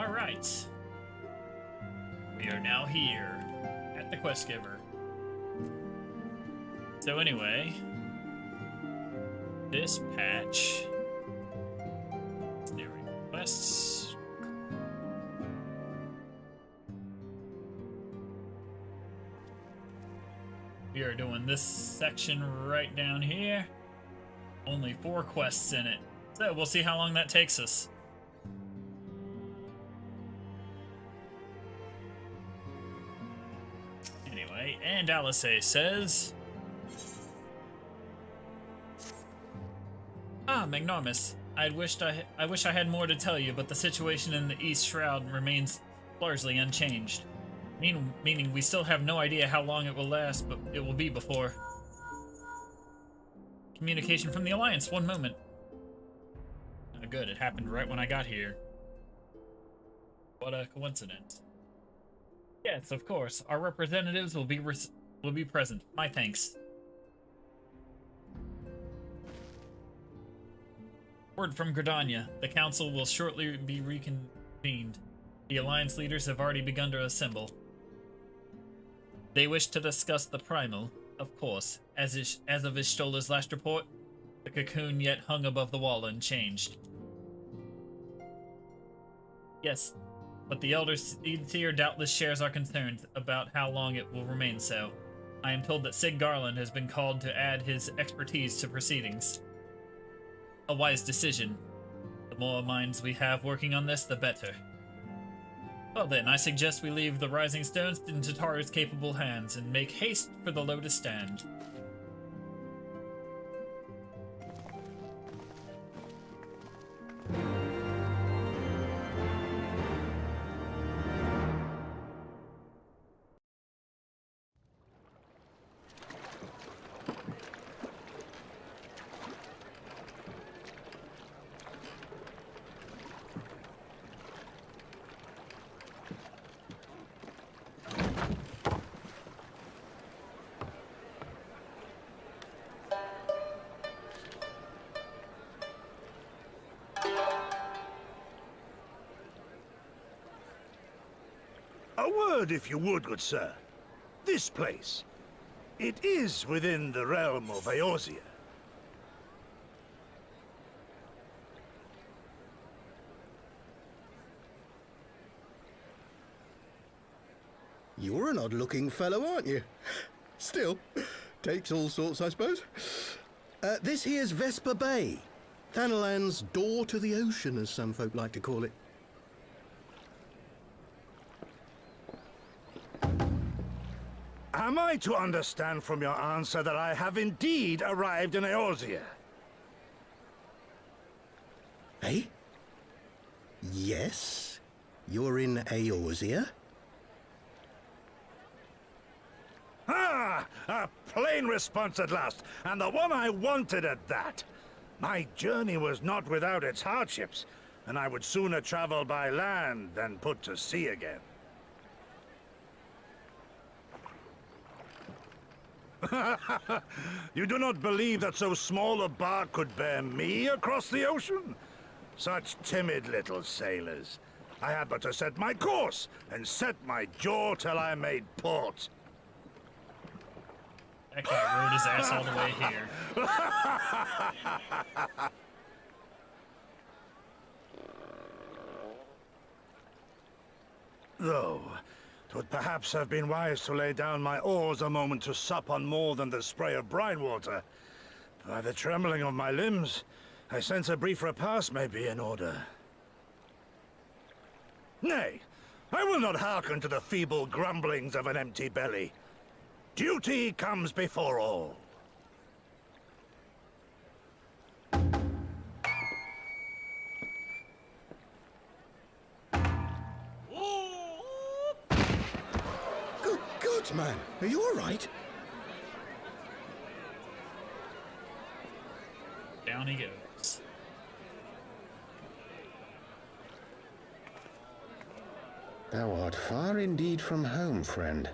Alright. We are now here at the Quest Giver. So anyway, this patch, there we go, quests. We are doing this section right down here. Only 4 quests in it. So we'll see how long that takes us. Anyway, and Alice says... Ah, Magnarmus. I wish I had more to tell you, but the situation in the East Shroud remains largely unchanged. Meaning we still have no idea how long it will last, but it will be before. Communication from the Alliance, one moment. Oh, good, it happened right when I got here. What a coincidence. Yes, of course. Our representatives will be present. My thanks. Word from Gridania. The council will shortly be reconvened. The Alliance leaders have already begun to assemble. They wish to discuss the primal, of course. As of Ishtola's last report, the cocoon yet hung above the wall unchanged. Yes, but the Elder Seer doubtless shares our concerns about how long it will remain so. I am told that Sig Garland has been called to add his expertise to proceedings. A wise decision. The more minds we have working on this, the better. Well then, I suggest we leave the Rising Stones in Tataru's capable hands and make haste for the Lotus Stand. A word, if you would, good sir. This place, it is within the realm of Eorzea. You're an odd-looking fellow, aren't you? Still, takes all sorts, I suppose. This here's Vesper Bay. Thanalan's door to the ocean, as some folk like to call it. Am I to understand from your answer that I have indeed arrived in Eorzea? Eh? Yes, you're in Eorzea. Ah! A plain response at last, and the one I wanted at that. My journey was not without its hardships, and I would sooner travel by land than put to sea again. You do not believe that so small a bark could bear me across the ocean? Such timid little sailors. I had but to set my course and set my jaw till I made port. That guy rode his ass all the way here. Though, 'twould perhaps have been wise to lay down my oars a moment to sup on more than the spray of brine water. By the trembling of my limbs, I sense a brief repast may be in order. Nay, I will not hearken to the feeble grumblings of an empty belly. Duty comes before all. Good God, man. Are you all right? Down he goes. Thou art far indeed from home, friend.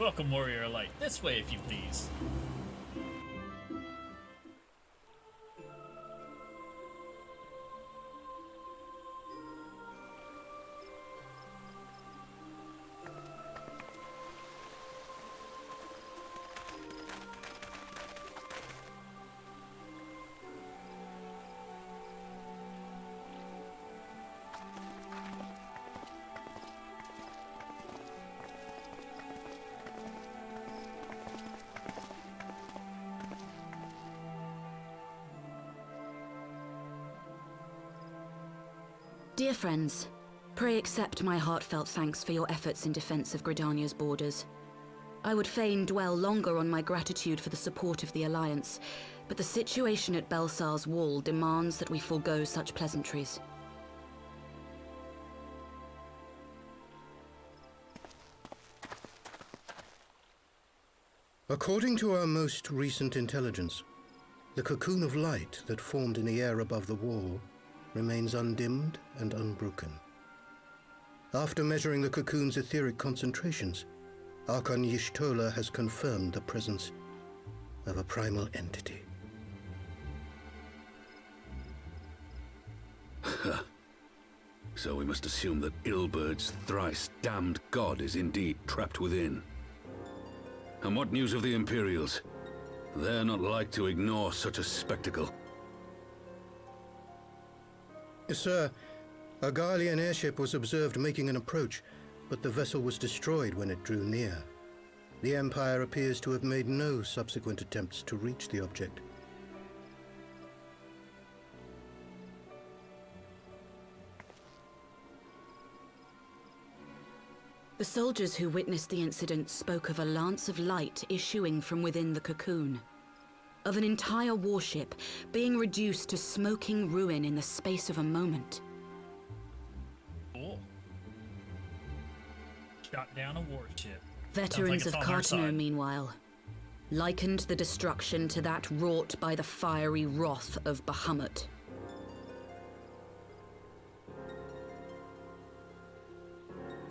Welcome, Warrior Light. This way, if you please. Dear friends, pray accept my heartfelt thanks for your efforts in defense of Gridania's borders. I would fain dwell longer on my gratitude for the support of the Alliance, but the situation at Belsar's Wall demands that we forego such pleasantries. According to our most recent intelligence, the cocoon of light that formed in the air above the wall remains undimmed and unbroken. After measuring the cocoon's etheric concentrations, Archon Y'shtola has confirmed the presence of a primal entity. So we must assume that Ilbert's thrice damned god is indeed trapped within. And what news of the Imperials? They're not like to ignore such a spectacle. Sir, a Garlean airship was observed making an approach, but the vessel was destroyed when it drew near. The Empire appears to have made no subsequent attempts to reach the object. The soldiers who witnessed the incident spoke of a lance of light issuing from within the cocoon, of an entire warship being reduced to smoking ruin in the space of a moment. Cool. Shot down a warship. Veterans Sounds of like it's on our Cartano, side. meanwhile, likened the destruction to that wrought by the fiery wrath of Bahamut.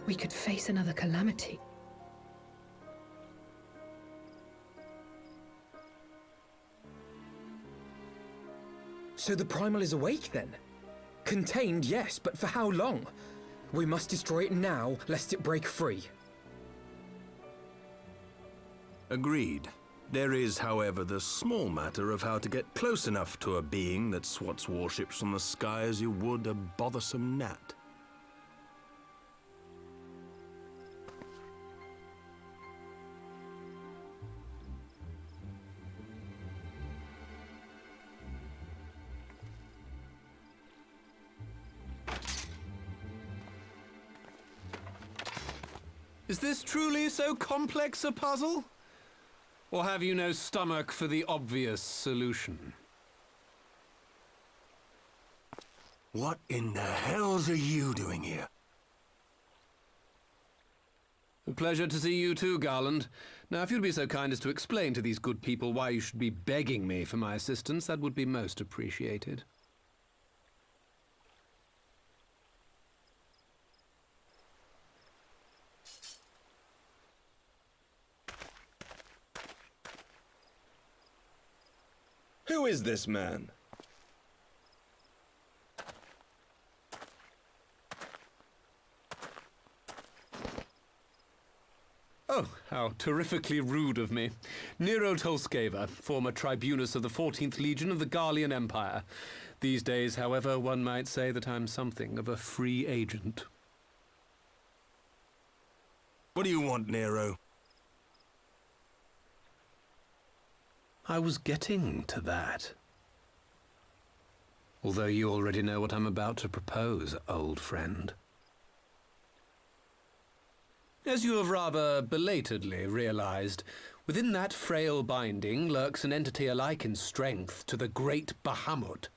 We could face another calamity. So the Primal is awake then? Contained, yes, but for how long? We must destroy it now, lest it break free. Agreed. There is, however, the small matter of how to get close enough to a being that swats warships from the sky as you would a bothersome gnat. Is this truly so complex a puzzle? Or have you no stomach for the obvious solution? What in the hells are you doing here? A pleasure to see you too, Garland. Now, if you'd be so kind as to explain to these good people why you should be begging me for my assistance, that would be most appreciated. Who is this man? Oh, how terrifically rude of me. Nero Tolskeva, former tribunus of the 14th Legion of the Garlean Empire. These days, however, one might say that I'm something of a free agent. What do you want, Nero? I was getting to that. Although you already know what I'm about to propose, old friend. As you have rather belatedly realized, within that frail binding lurks an entity alike in strength to the great Bahamut,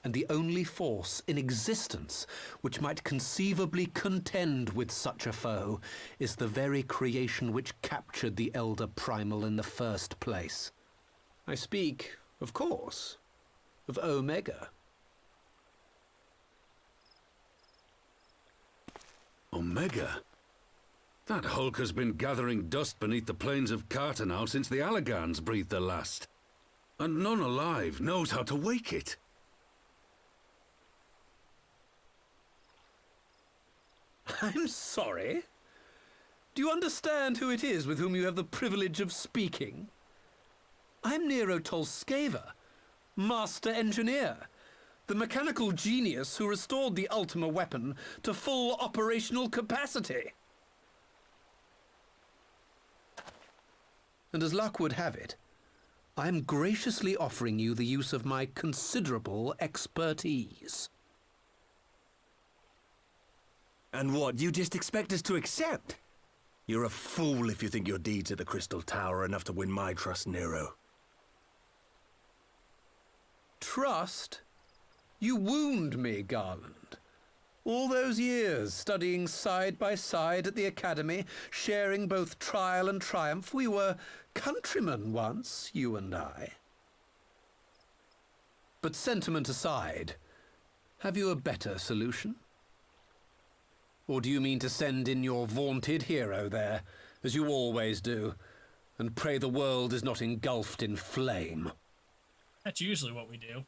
and the only force in existence which might conceivably contend with such a foe is the very creation which captured the Elder Primal in the first place. I speak, of course, of Omega. Omega? That hulk has been gathering dust beneath the plains of Cartanau since the Allagans breathed their last. And none alive knows how to wake it. I'm sorry. Do you understand who it is with whom you have the privilege of speaking? I'm Nero Tolskeva, Master Engineer, the mechanical genius who restored the Ultima weapon to full operational capacity. And as luck would have it, I am graciously offering you the use of my considerable expertise. And what, you just expect us to accept? You're a fool if you think your deeds at the Crystal Tower are enough to win my trust, Nero. Trust? You wound me, Garland. All those years, studying side by side at the Academy, sharing both trial and triumph, we were countrymen once, you and I. But sentiment aside, have you a better solution? Or do you mean to send in your vaunted hero there, as you always do, and pray the world is not engulfed in flame? That's usually what we do.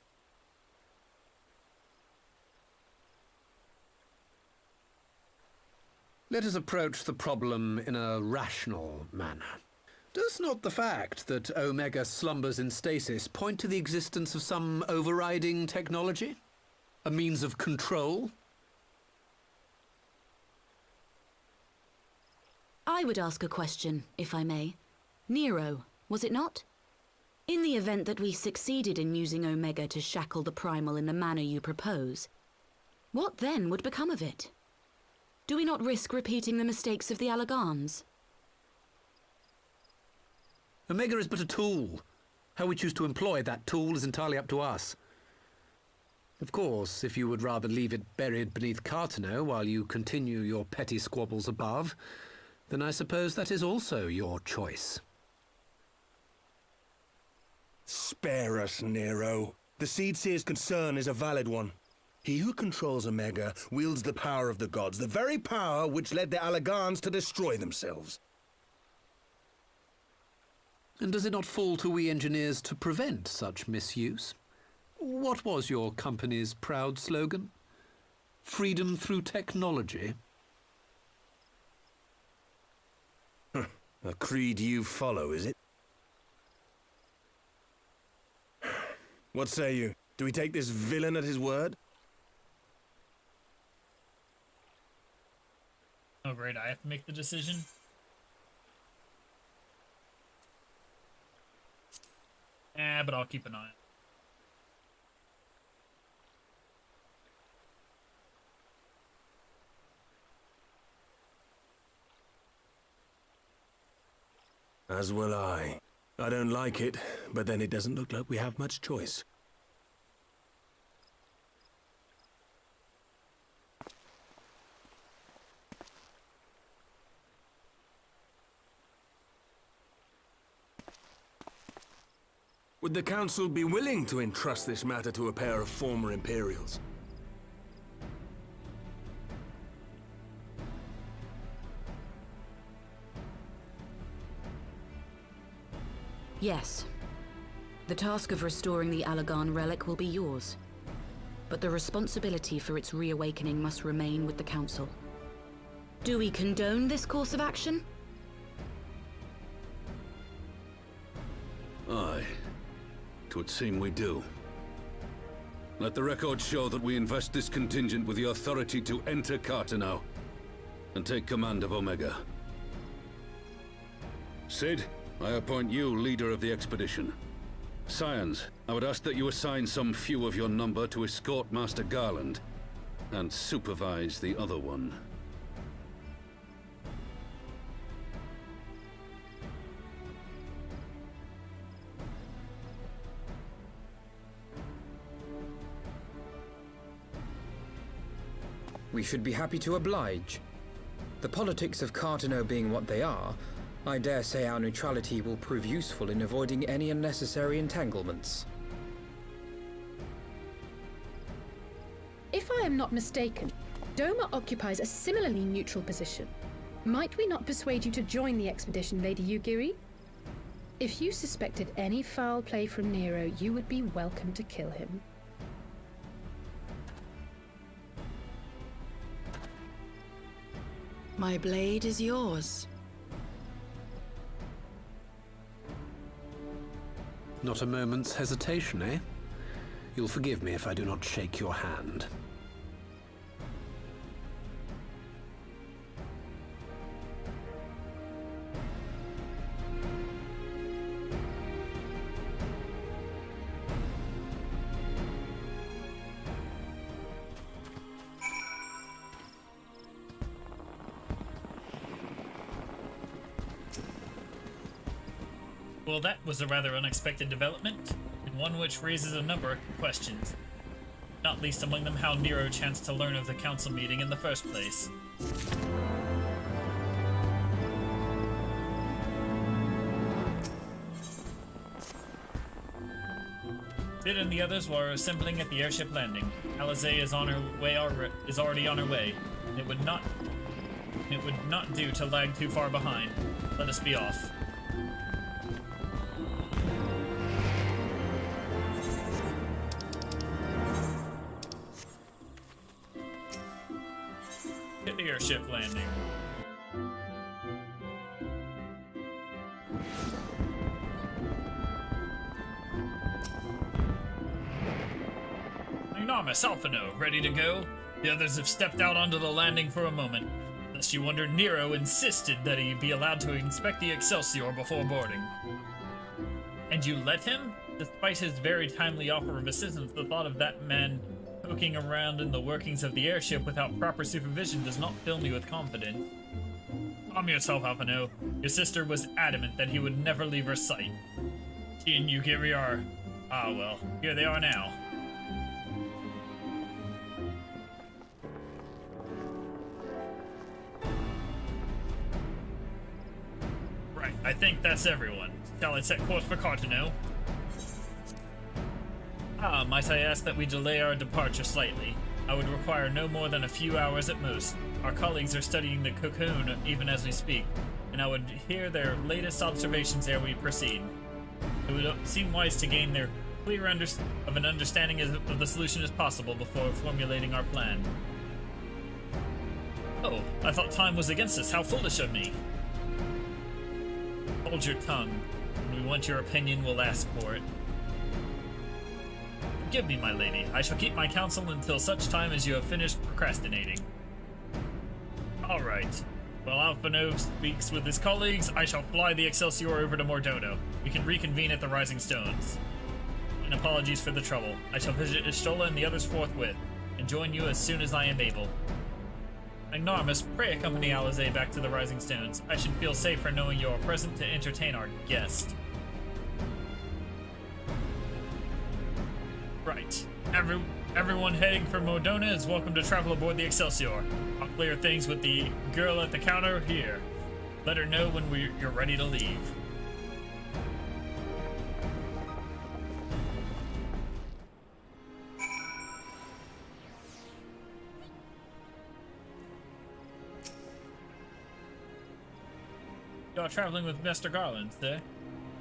Let us approach the problem in a rational manner. Does not the fact that Omega slumbers in stasis point to the existence of some overriding technology? A means of control? I would ask a question, if I may. Nero, was it not? In the event that we succeeded in using Omega to shackle the Primal in the manner you propose, what then would become of it? Do we not risk repeating the mistakes of the Allagans? Omega is but a tool. How we choose to employ that tool is entirely up to us. Of course, if you would rather leave it buried beneath Cartanau while you continue your petty squabbles above, then I suppose that is also your choice. Spare us, Nero. The Seedseer's concern is a valid one. He who controls Omega wields the power of the gods, the very power which led the Allagans to destroy themselves. And does it not fall to we engineers to prevent such misuse? What was your company's proud slogan? Freedom through technology? A creed you follow, is it? What say you? Do we take this villain at his word? Oh great, I have to make the decision? But I'll keep an eye on it. As will I. I don't like it, but then it doesn't look like we have much choice. Would the Council be willing to entrust this matter to a pair of former Imperials? Yes. The task of restoring the Allagan relic will be yours. But the responsibility for its reawakening must remain with the Council. Do we condone this course of action? Aye. 'Twould seem we do. Let the record show that we invest this contingent with the authority to enter Cartanau and take command of Omega. Sid, I appoint you leader of the expedition. Scions, I would ask that you assign some few of your number to escort Master Garland and supervise the other one. We should be happy to oblige. The politics of Cartanau being what they are, I dare say our neutrality will prove useful in avoiding any unnecessary entanglements. If I am not mistaken, Doma occupies a similarly neutral position. Might we not persuade you to join the expedition, Lady Yugiri? If you suspected any foul play from Nero, you would be welcome to kill him. My blade is yours. Not a moment's hesitation, eh? You'll forgive me if I do not shake your hand. Well, that was a rather unexpected development, and one which raises a number of questions. Not least among them how Nero chanced to learn of the council meeting in the first place. Sid and the others were assembling at the airship landing. Alizé is already on her way, and it would not do to lag too far behind. Let us be off. Hit the airship landing. Magnanimous Alphino, ready to go? The others have stepped out onto the landing for a moment. Lest you wonder, Nero insisted that he be allowed to inspect the Excelsior before boarding. And you let him? Despite his very timely offer of assistance, the thought of that man poking around in the workings of the airship without proper supervision does not fill me with confidence. Calm yourself, Alphino. Your sister was adamant that he would never leave her sight. She and Yugiri are... ah, well, here they are now. Right, I think that's everyone. Shall I set course for Cartano? Ah, might I ask that we delay our departure slightly? I would require no more than a few hours at most. Our colleagues are studying the cocoon even as we speak, and I would hear their latest observations ere we proceed. It would seem wise to gain their clear understanding of the solution as possible before formulating our plan. Oh, I thought time was against us. How foolish of me. Hold your tongue. When we want your opinion, we'll ask for it. Forgive me, my lady. I shall keep my counsel until such time as you have finished procrastinating. All right. While Alphino speaks with his colleagues, I shall fly the Excelsior over to Mordono. We can reconvene at the Rising Stones. And apologies for the trouble. I shall visit Ishtola and the others forthwith, and join you as soon as I am able. Magnanimous, pray accompany Alizé back to the Rising Stones. I should feel safer knowing you are present to entertain our guest. Right. Everyone heading for Modona is welcome to travel aboard the Excelsior. I'll clear things with the girl at the counter here. Let her know when you're ready to leave. You are traveling with Mr. Garland, sir.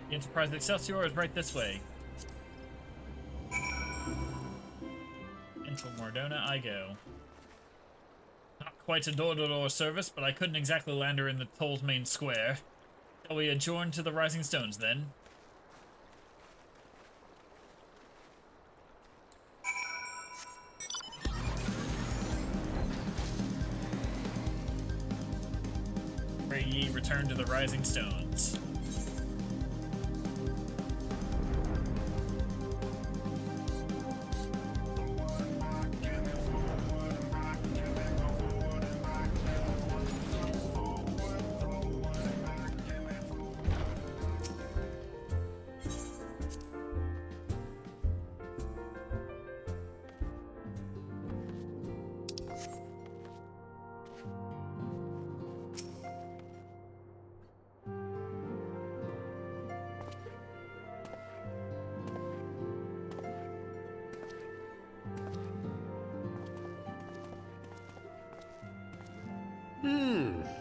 The Enterprise Excelsior is right this way. Into Mordona I go. Not quite a door-to-door service, but I couldn't exactly land her in the toll's main square. Shall we adjourn to the Rising Stones, then? Pray ye return to the Rising Stones.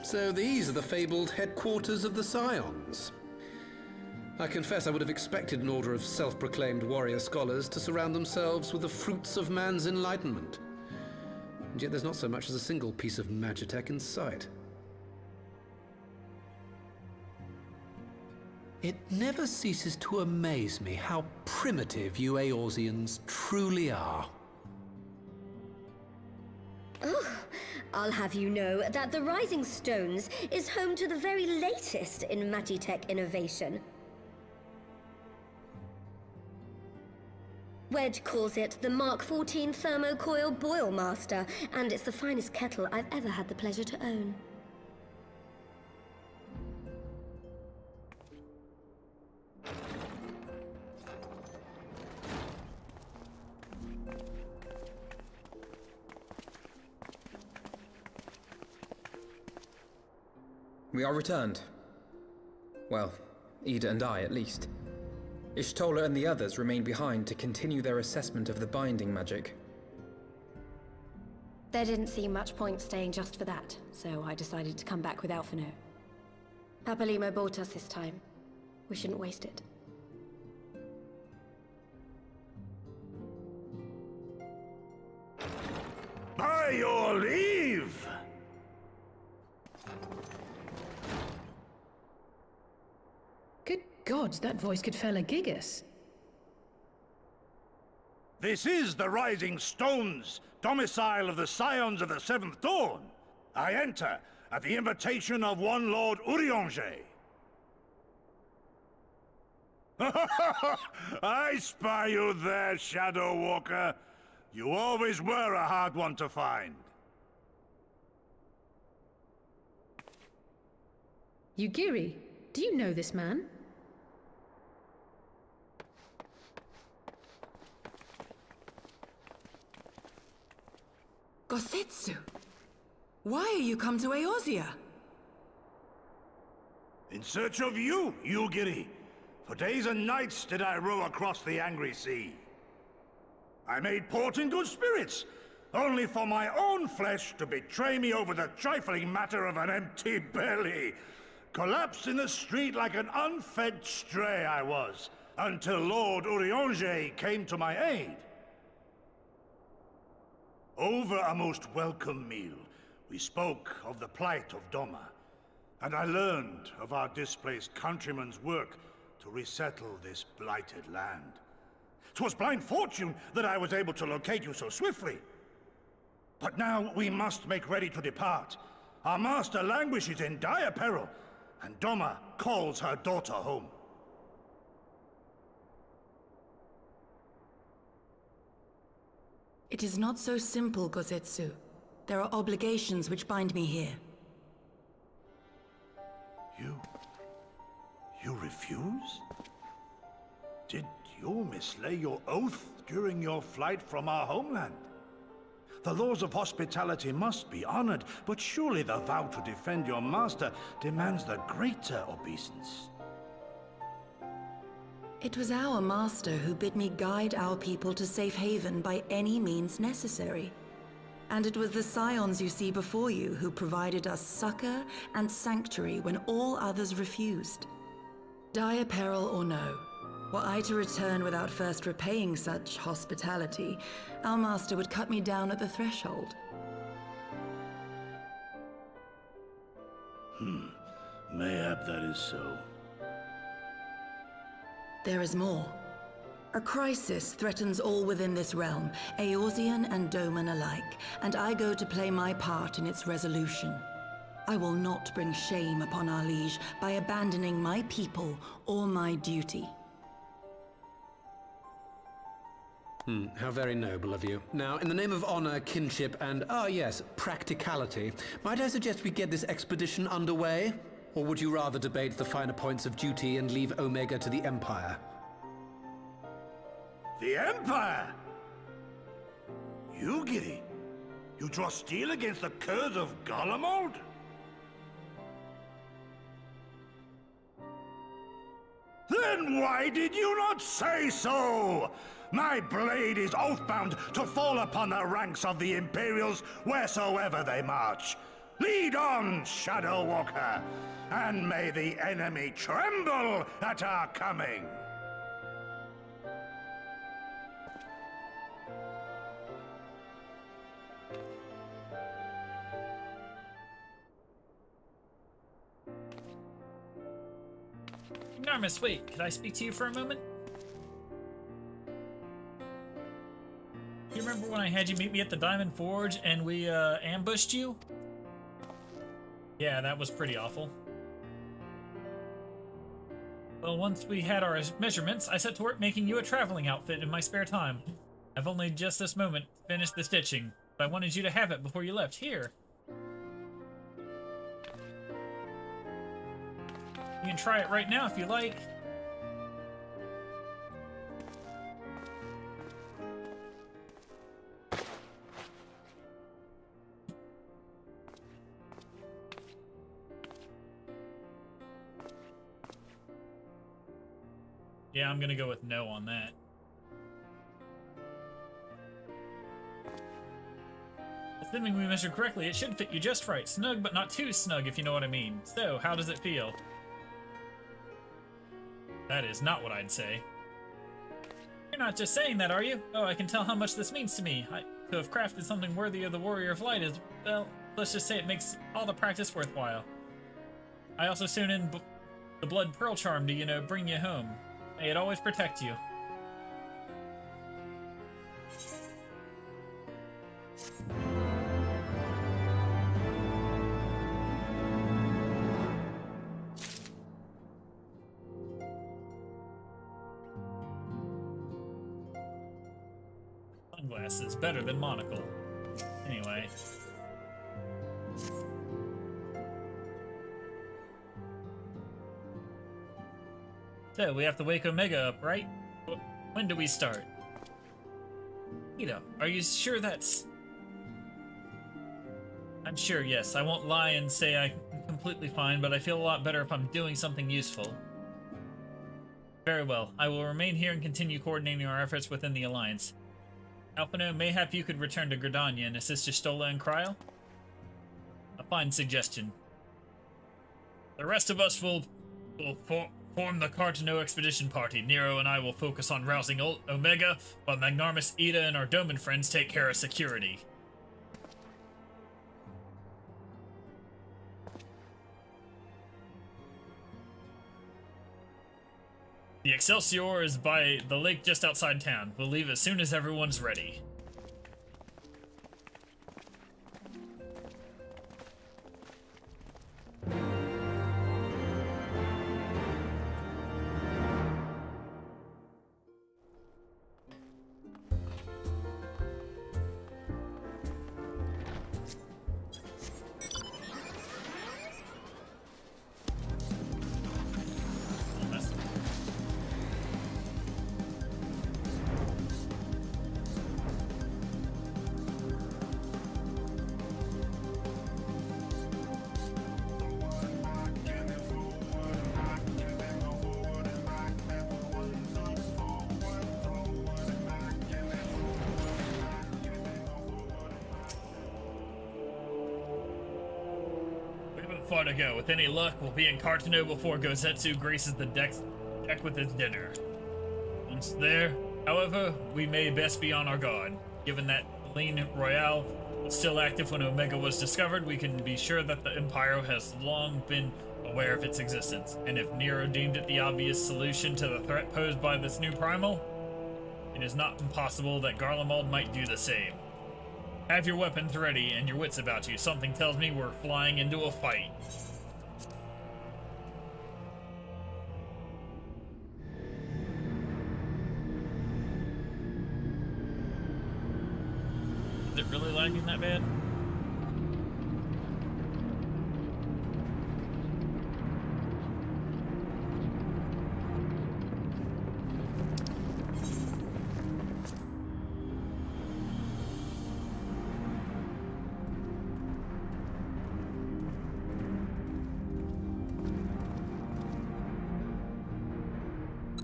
So these are the fabled headquarters of the Scions. I confess I would have expected an order of self-proclaimed warrior scholars to surround themselves with the fruits of man's enlightenment. And yet there's not so much as a single piece of magitech in sight. It never ceases to amaze me how primitive you Eorzeans truly are. Oh, I'll have you know that the Rising Stones is home to the very latest in magitech innovation. Wedge calls it the Mark XIV Thermocoil Boil Master, and it's the finest kettle I've ever had the pleasure to own. We are returned. Well, Ida and I, at least. Ishtola and the others remain behind to continue their assessment of the binding magic. There didn't seem much point staying just for that, so I decided to come back with Alphino. Papalimo bought us this time. We shouldn't waste it. By your leave! Good gods, that voice could fell a gigas. This is the Rising Stones, domicile of the Scions of the Seventh Dawn. I enter at the invitation of one Lord Urianger. I spy you there, Shadow Walker. You always were a hard one to find. Yugiri, do you know this man? Gosetsu, why are you come to Eorzea? In search of you, Yugiri. For days and nights did I row across the angry sea. I made port in good spirits, only for my own flesh to betray me over the trifling matter of an empty belly. Collapsed in the street like an unfed stray I was, until Lord Urianger came to my aid. Over a most welcome meal, we spoke of the plight of Doma, and I learned of our displaced countrymen's work to resettle this blighted land. 'Twas blind fortune that I was able to locate you so swiftly. But now we must make ready to depart. Our master languishes in dire peril, and Doma calls her daughter home. It is not so simple, Gosetsu. There are obligations which bind me here. You refuse? Did you mislay your oath during your flight from our homeland? The laws of hospitality must be honored, but surely the vow to defend your master demands the greater obeisance. It was our master who bid me guide our people to safe haven by any means necessary. And it was the Scions you see before you who provided us succor and sanctuary when all others refused. Dire peril or no, were I to return without first repaying such hospitality, our master would cut me down at the threshold. Mayhap that is so. There is more. A crisis threatens all within this realm, Eorzean and Doman alike, and I go to play my part in its resolution. I will not bring shame upon our liege by abandoning my people or my duty. How very noble of you. Now, in the name of honor, kinship, and, yes, practicality, might I suggest we get this expedition underway? Or would you rather debate the finer points of duty and leave Omega to the Empire? The Empire? Yugiri, you draw steel against the curse of Garlemald? Then why did you not say so? My blade is oath-bound to fall upon the ranks of the Imperials wheresoever they march. Lead on, Shadow Walker, and may the enemy tremble at our coming. Narmis, wait, could I speak to you for a moment? You remember when I had you meet me at the Diamond Forge and we ambushed you? Yeah, that was pretty awful. Well, once we had our measurements, I set to work making you a traveling outfit in my spare time. I've only just this moment finished the stitching, but I wanted you to have it before you left. Here. You can try it right now if you like. Yeah, I'm gonna go with no on that. Assuming we measured correctly, it should fit you just right. Snug, but not too snug, if you know what I mean. So, how does it feel? That is not what I'd say. You're not just saying that, are you? Oh, I can tell how much this means to me. To have crafted something worthy of the Warrior of Light is, well, let's just say it makes all the practice worthwhile. I also sewn in the Blood Pearl charm to, you know, bring you home. May it always protect you. Sunglasses better than monocle. Anyway. So, we have to wake Omega up, right? When do we start? Ito, are you sure that's... I'm sure, yes. I won't lie and say I'm completely fine, but I feel a lot better if I'm doing something useful. Very well. I will remain here and continue coordinating our efforts within the Alliance. Alphino, mayhap you could return to Gridania and assist Y'shtola and Kryl? A fine suggestion. The rest of us will form the Cartano Expedition Party. Nero and I will focus on rousing Omega, while Magnarmus, Ida, and our Doman friends take care of security. The Excelsior is by the lake just outside town. We'll leave as soon as everyone's ready. Far to go. With any luck, we'll be in Cartano before Gozetsu graces the deck with his dinner. Once there, however, we may best be on our guard. Given that Lean Royale was still active when Omega was discovered, we can be sure that the Empire has long been aware of its existence. And if Nero deemed it the obvious solution to the threat posed by this new primal, it is not impossible that Garlemald might do the same. Have your weapons ready and your wits about you. Something tells me we're flying into a fight. Is it really lagging that bad?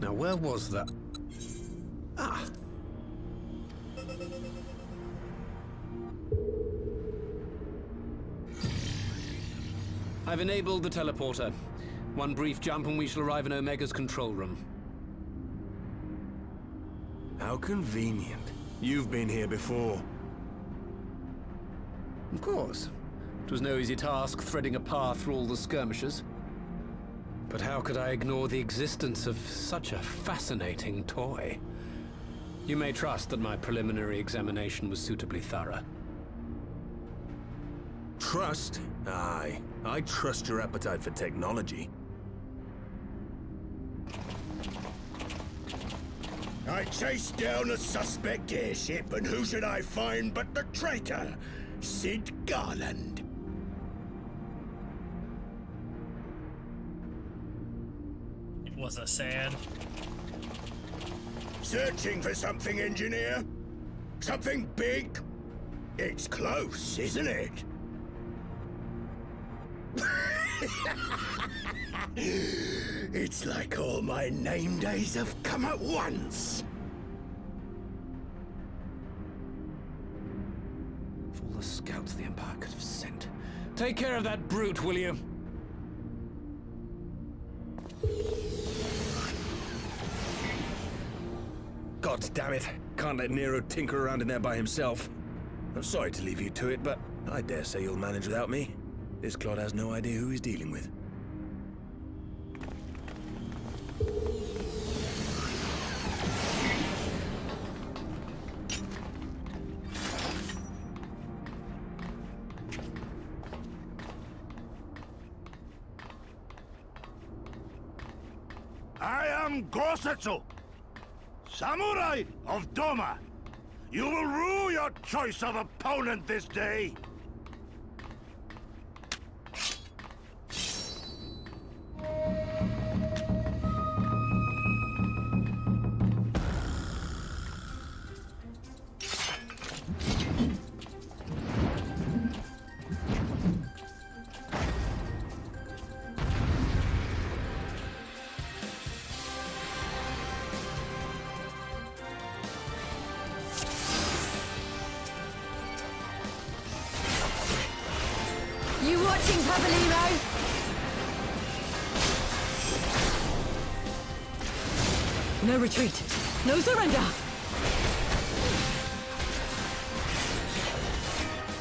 Now, where was that? Ah! I've enabled the teleporter. One brief jump and we shall arrive in Omega's control room. How convenient. You've been here before. Of course. It was no easy task threading a path through all the skirmishes. But how could I ignore the existence of such a fascinating toy? You may trust that my preliminary examination was suitably thorough. Trust? Aye. I trust your appetite for technology. I chased down a suspect airship, and who should I find but the traitor, Sid Garland. It was a sad. Searching for something, engineer? Something big? It's close, isn't it? It's like all my name days have come at once. Of all the scouts the Empire could have sent. Take care of that brute, will you? God damn it. Can't let Nero tinker around in there by himself. I'm sorry to leave you to it, but I dare say you'll manage without me. This clod has no idea who he's dealing with. I am Gosetsu, Samurai of Doma. You will rue your choice of opponent this day. You watching, Pavolino? No retreat. No surrender.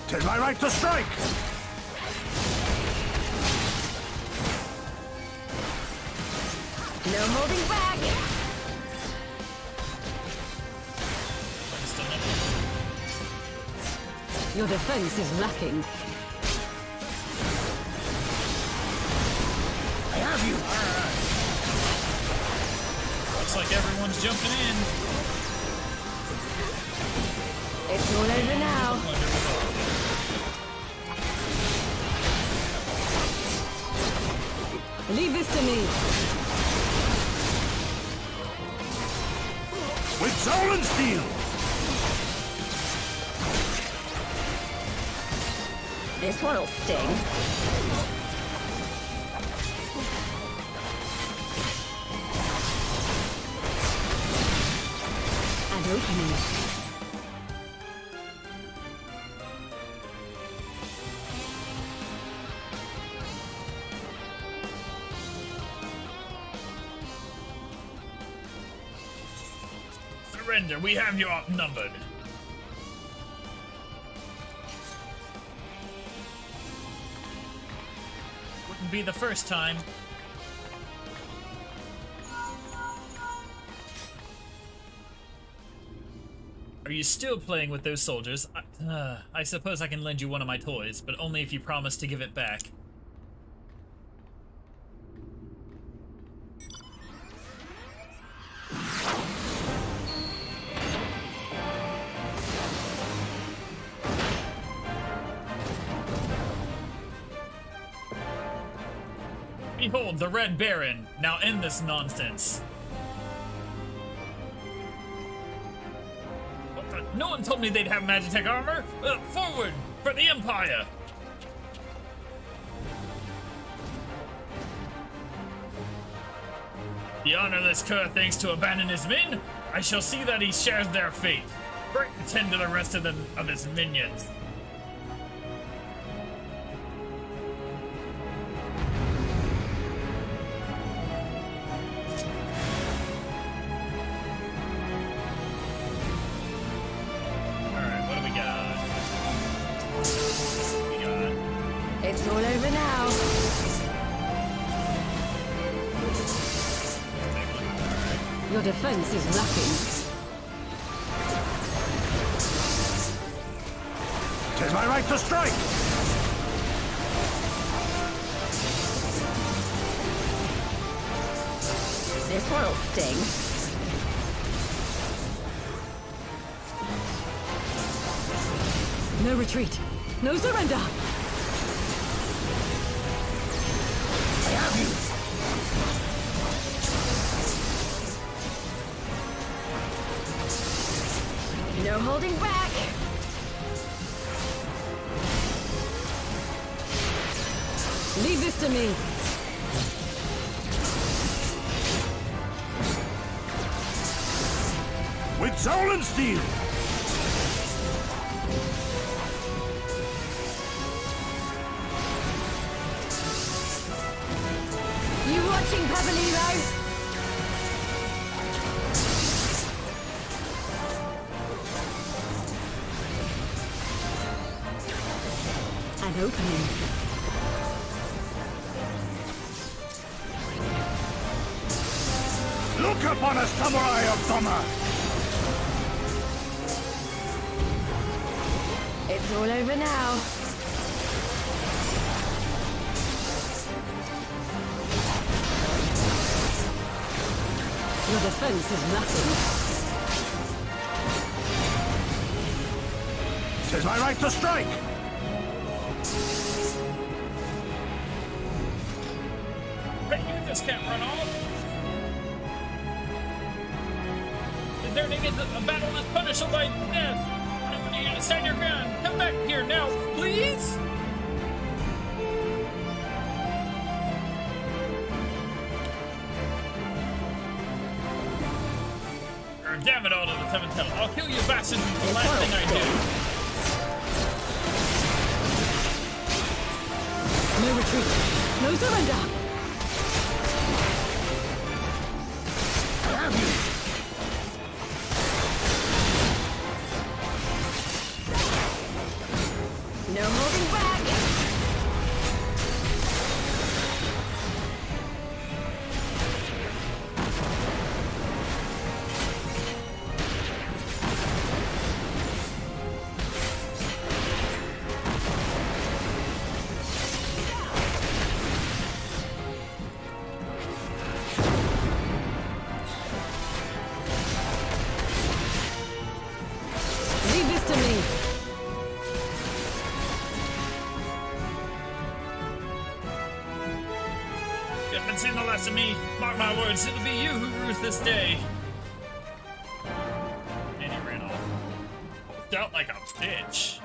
Tis my right to strike. No holding back. Your defense is lacking. I have you. Looks like everyone's jumping in. It's all over now. Leave this to me. With Zolan Steel. This one'll sting. And opening. Surrender, we have you outnumbered. Wouldn't be the first time. Are you still playing with those soldiers? I suppose I can lend you one of my toys, but only if you promise to give it back. Behold, the Red Baron! Now end this nonsense! What the? No one told me they'd have Magitech armor! Forward! For the Empire! The honorless Kerr thinks to abandon his men? I shall see that he shares their fate. Break the tend to the rest of his minions. It's all over now. Your defense is lacking. 'Tis my right to strike! This one'll sting. No retreat. No surrender. I have you! No holding back. Leave this to me. With soul and steel! You watching, Pavalino? An opening. Look upon us, samurai of Doma! It's all over now. Your defense is lacking. 'Tis my right to strike! But you just can't run off. They're to get a battle that's punishable by death. You gotta stand your ground. Come back here now, please. Damn it all to the seventh hell. I'll kill you bastards is the last thing I do. No retreat. No surrender. I have you! No holding back. Leave this to me. You haven't seen the last of me. Mark my words, it'll be you who rules this day. And he ran off. Out like a bitch.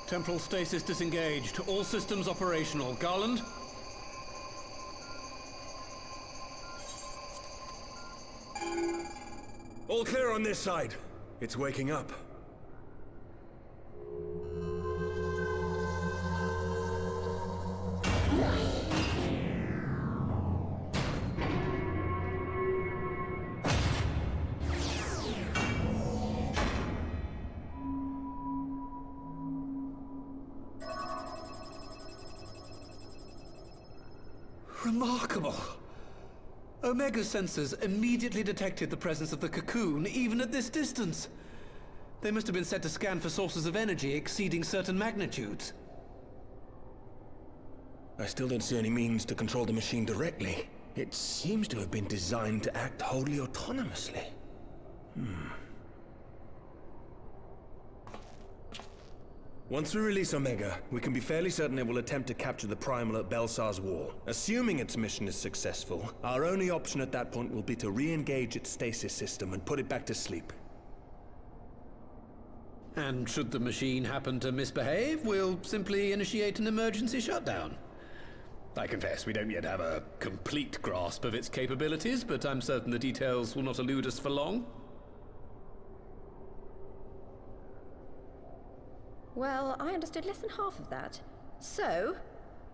Temporal stasis disengaged. All systems operational. Garland? All clear on this side. It's waking up. Remarkable. Omega sensors immediately detected the presence of the cocoon, even at this distance. They must have been set to scan for sources of energy exceeding certain magnitudes. I still don't see any means to control the machine directly. It seems to have been designed to act wholly autonomously. Once we release Omega, we can be fairly certain it will attempt to capture the Primal at Belsar's Wall. Assuming its mission is successful, our only option at that point will be to re-engage its stasis system and put it back to sleep. And should the machine happen to misbehave, we'll simply initiate an emergency shutdown. I confess we don't yet have a complete grasp of its capabilities, but I'm certain the details will not elude us for long. Well, I understood less than half of that. So,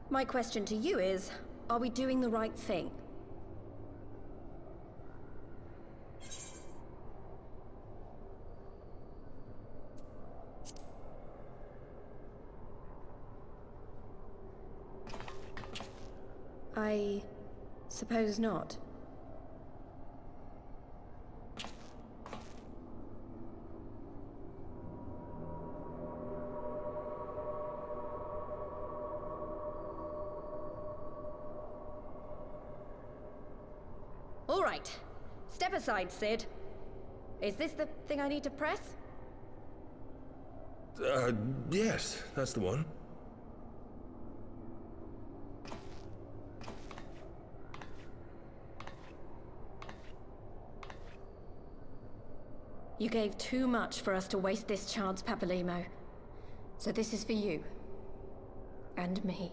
my question to you is, are we doing the right thing? I suppose not. All right. Step aside, Sid. Is this the thing I need to press? Yes, that's the one. You gave too much for us to waste this chance, Papalimo. So this is for you. And me.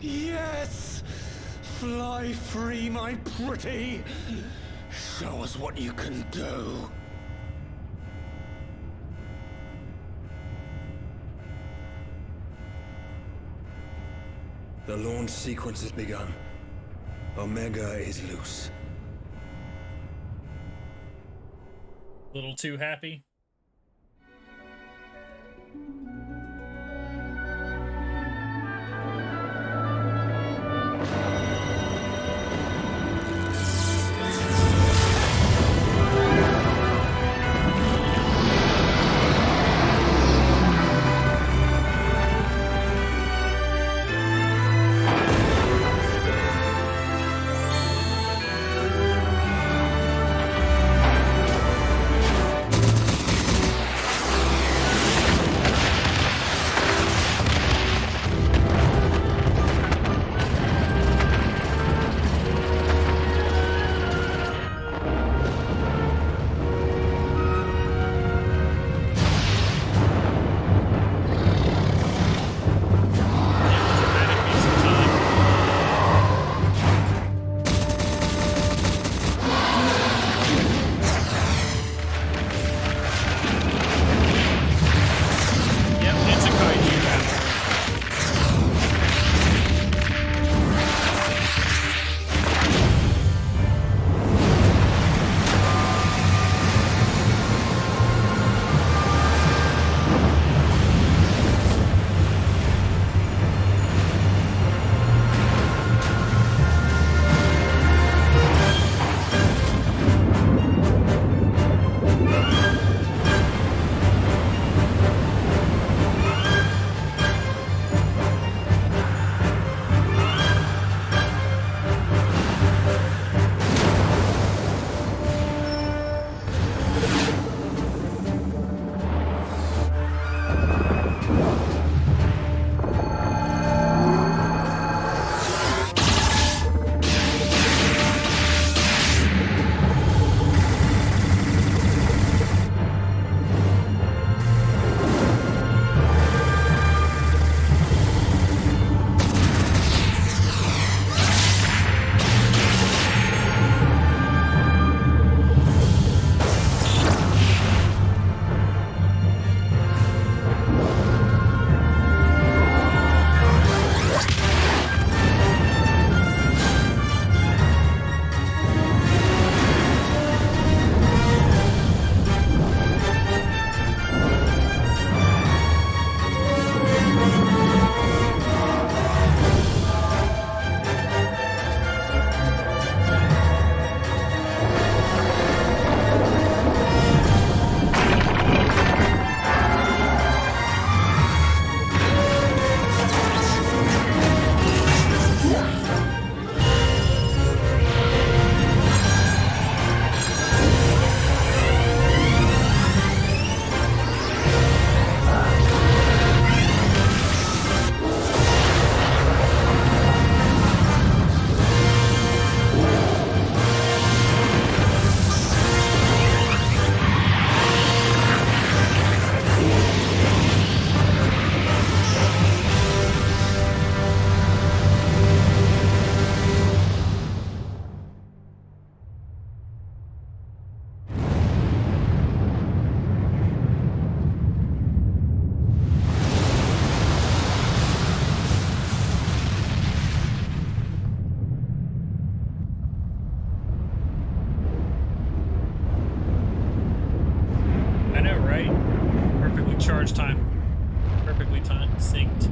Yes! Fly free, my pretty! Show us what you can do. The launch sequence has begun. Omega is loose. Little too happy. Alright. Perfectly charged time. Perfectly synced.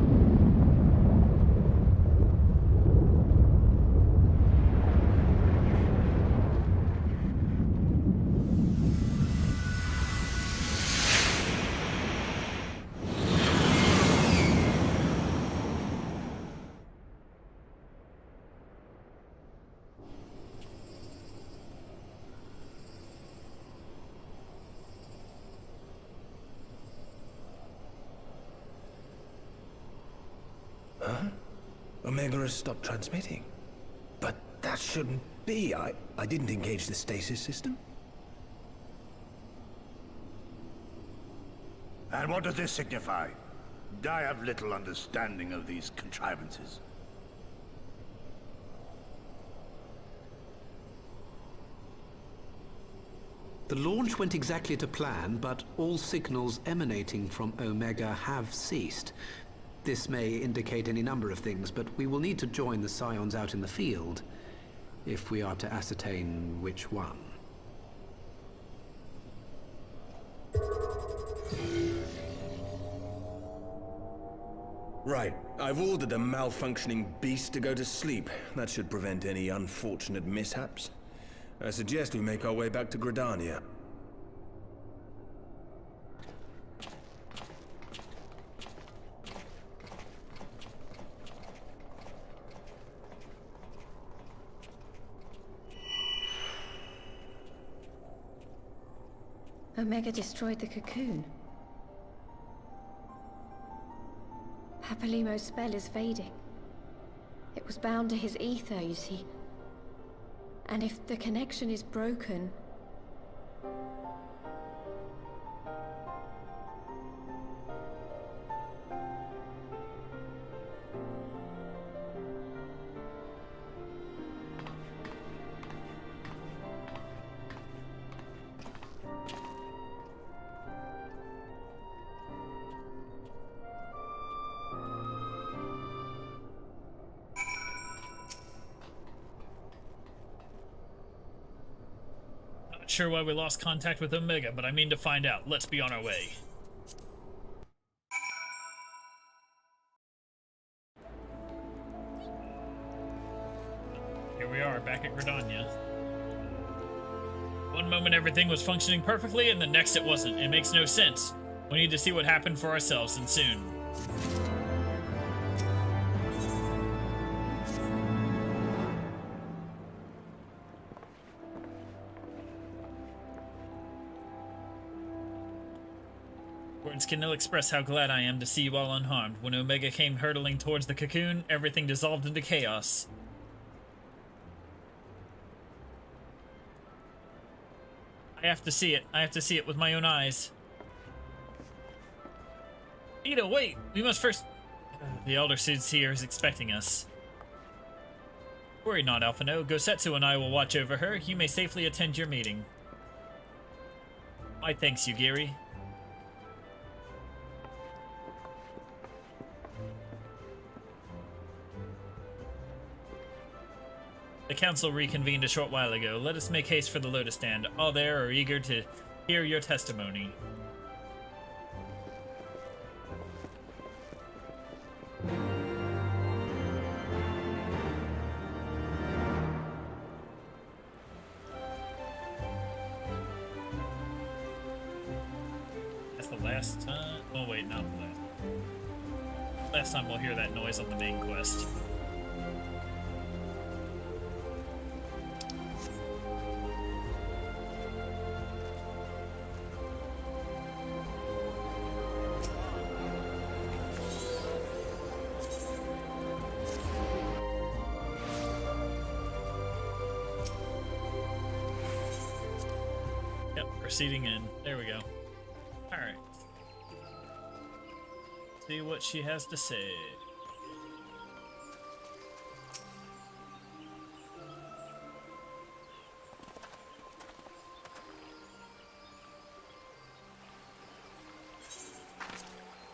Omega has stopped transmitting. But that shouldn't be. I didn't engage the stasis system. And what does this signify? I have little understanding of these contrivances. The launch went exactly to plan, but all signals emanating from Omega have ceased. This may indicate any number of things, but we will need to join the Scions out in the field if we are to ascertain which one. Right. I've ordered a malfunctioning beast to go to sleep. That should prevent any unfortunate mishaps. I suggest we make our way back to Gridania. Omega destroyed the cocoon. Papalimo's spell is fading. It was bound to his ether, you see. And if the connection is broken... Not sure why we lost contact with Omega, but I mean to find out. Let's be on our way. Here we are, back at Gridania. One moment everything was functioning perfectly, and the next it wasn't. It makes no sense. We need to see what happened for ourselves, and soon. Words can ill express how glad I am to see you all unharmed. When Omega came hurtling towards the cocoon, everything dissolved into chaos. I have to see it. I have to see it with my own eyes. Ida, wait! We must first... The Elder Soothsayer is expecting us. Worry not, Alphino. Gosetsu and I will watch over her. You may safely attend your meeting. My thanks, Yugiri. The council reconvened a short while ago. Let us make haste for the Lotus Stand. All there are eager to hear your testimony. That's the last time. Oh wait, not the last. Last time we'll hear that noise on the main quest. Proceeding in. There we go. Alright. See what she has to say.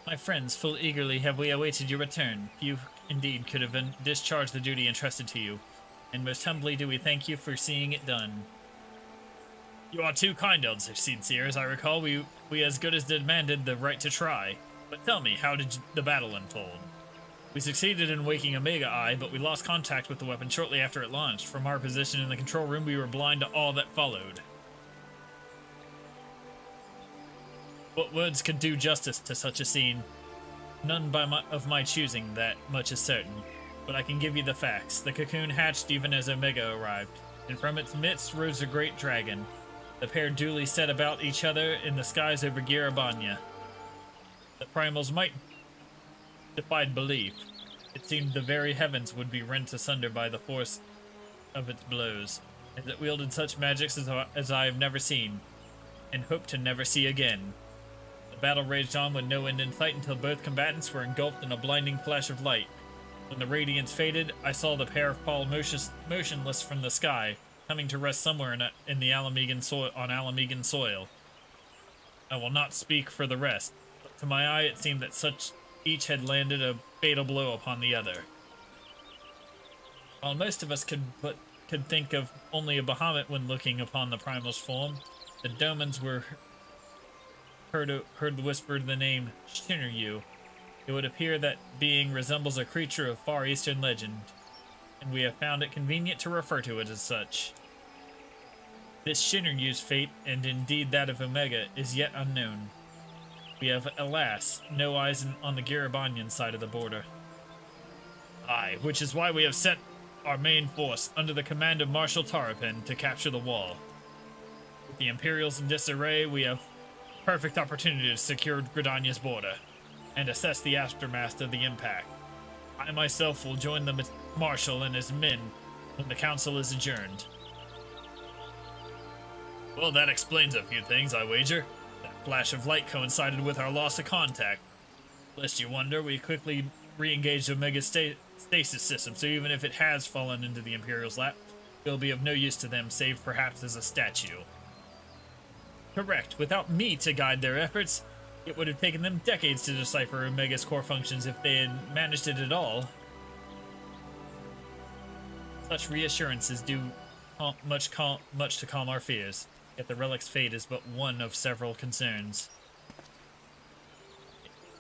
My friends, full eagerly have we awaited your return. You indeed could have been discharged the duty entrusted to you, and most humbly do we thank you for seeing it done. You are too kind, Elder Seed-Seer. As I recall, we as good as demanded the right to try. But tell me, how did the battle unfold? We succeeded in waking Omega Eye, but we lost contact with the weapon shortly after it launched. From our position in the control room, we were blind to all that followed. What words could do justice to such a scene? None of my choosing, that much is certain. But I can give you the facts. The cocoon hatched even as Omega arrived, and from its midst rose a great dragon. The pair duly set about each other in the skies over Girabanya. The primals might defied belief. It seemed the very heavens would be rent asunder by the force of its blows, as it wielded such magics as I have never seen, and hope to never see again. The battle raged on with no end in sight until both combatants were engulfed in a blinding flash of light. When the radiance faded, I saw the pair fall motionless from the sky, coming to rest somewhere in the Alamegan soil. I will not speak for the rest, but to my eye it seemed that each had landed a fatal blow upon the other. While most of us could think of only a Bahamut when looking upon the primal's form, the Domans heard whispered the name Shinryu. It would appear that being resembles a creature of Far Eastern legend, and we have found it convenient to refer to it as such. This Shinryu's fate, and indeed that of Omega, is yet unknown. We have, alas, no eyes on the Girabanyan side of the border. Aye, which is why we have sent our main force under the command of Marshal Tarapin to capture the wall. With the Imperials in disarray, we have perfect opportunity to secure Gridanya's border and assess the aftermath of the impact. I myself will join the Marshal and his men when the council is adjourned. Well, that explains a few things, I wager. That flash of light coincided with our loss of contact. Lest you wonder, we quickly re-engaged Omega's stasis system, so even if it has fallen into the Imperial's lap, it will be of no use to them, save perhaps as a statue. Correct. Without me to guide their efforts, it would have taken them decades to decipher Omega's core functions if they had managed it at all. Such reassurances do much to calm our fears, yet the relic's fate is but one of several concerns.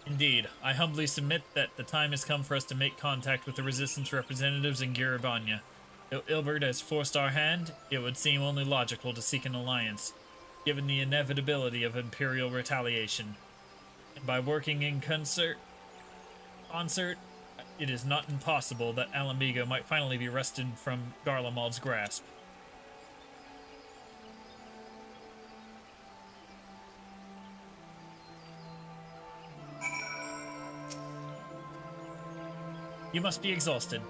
Indeed, I humbly submit that the time has come for us to make contact with the Resistance representatives in Girabanya. Though Ilbert has forced our hand, it would seem only logical to seek an alliance, given the inevitability of Imperial retaliation. And by working in concert, it is not impossible that Alamigo might finally be wrested from Garlemald's grasp. You must be exhausted.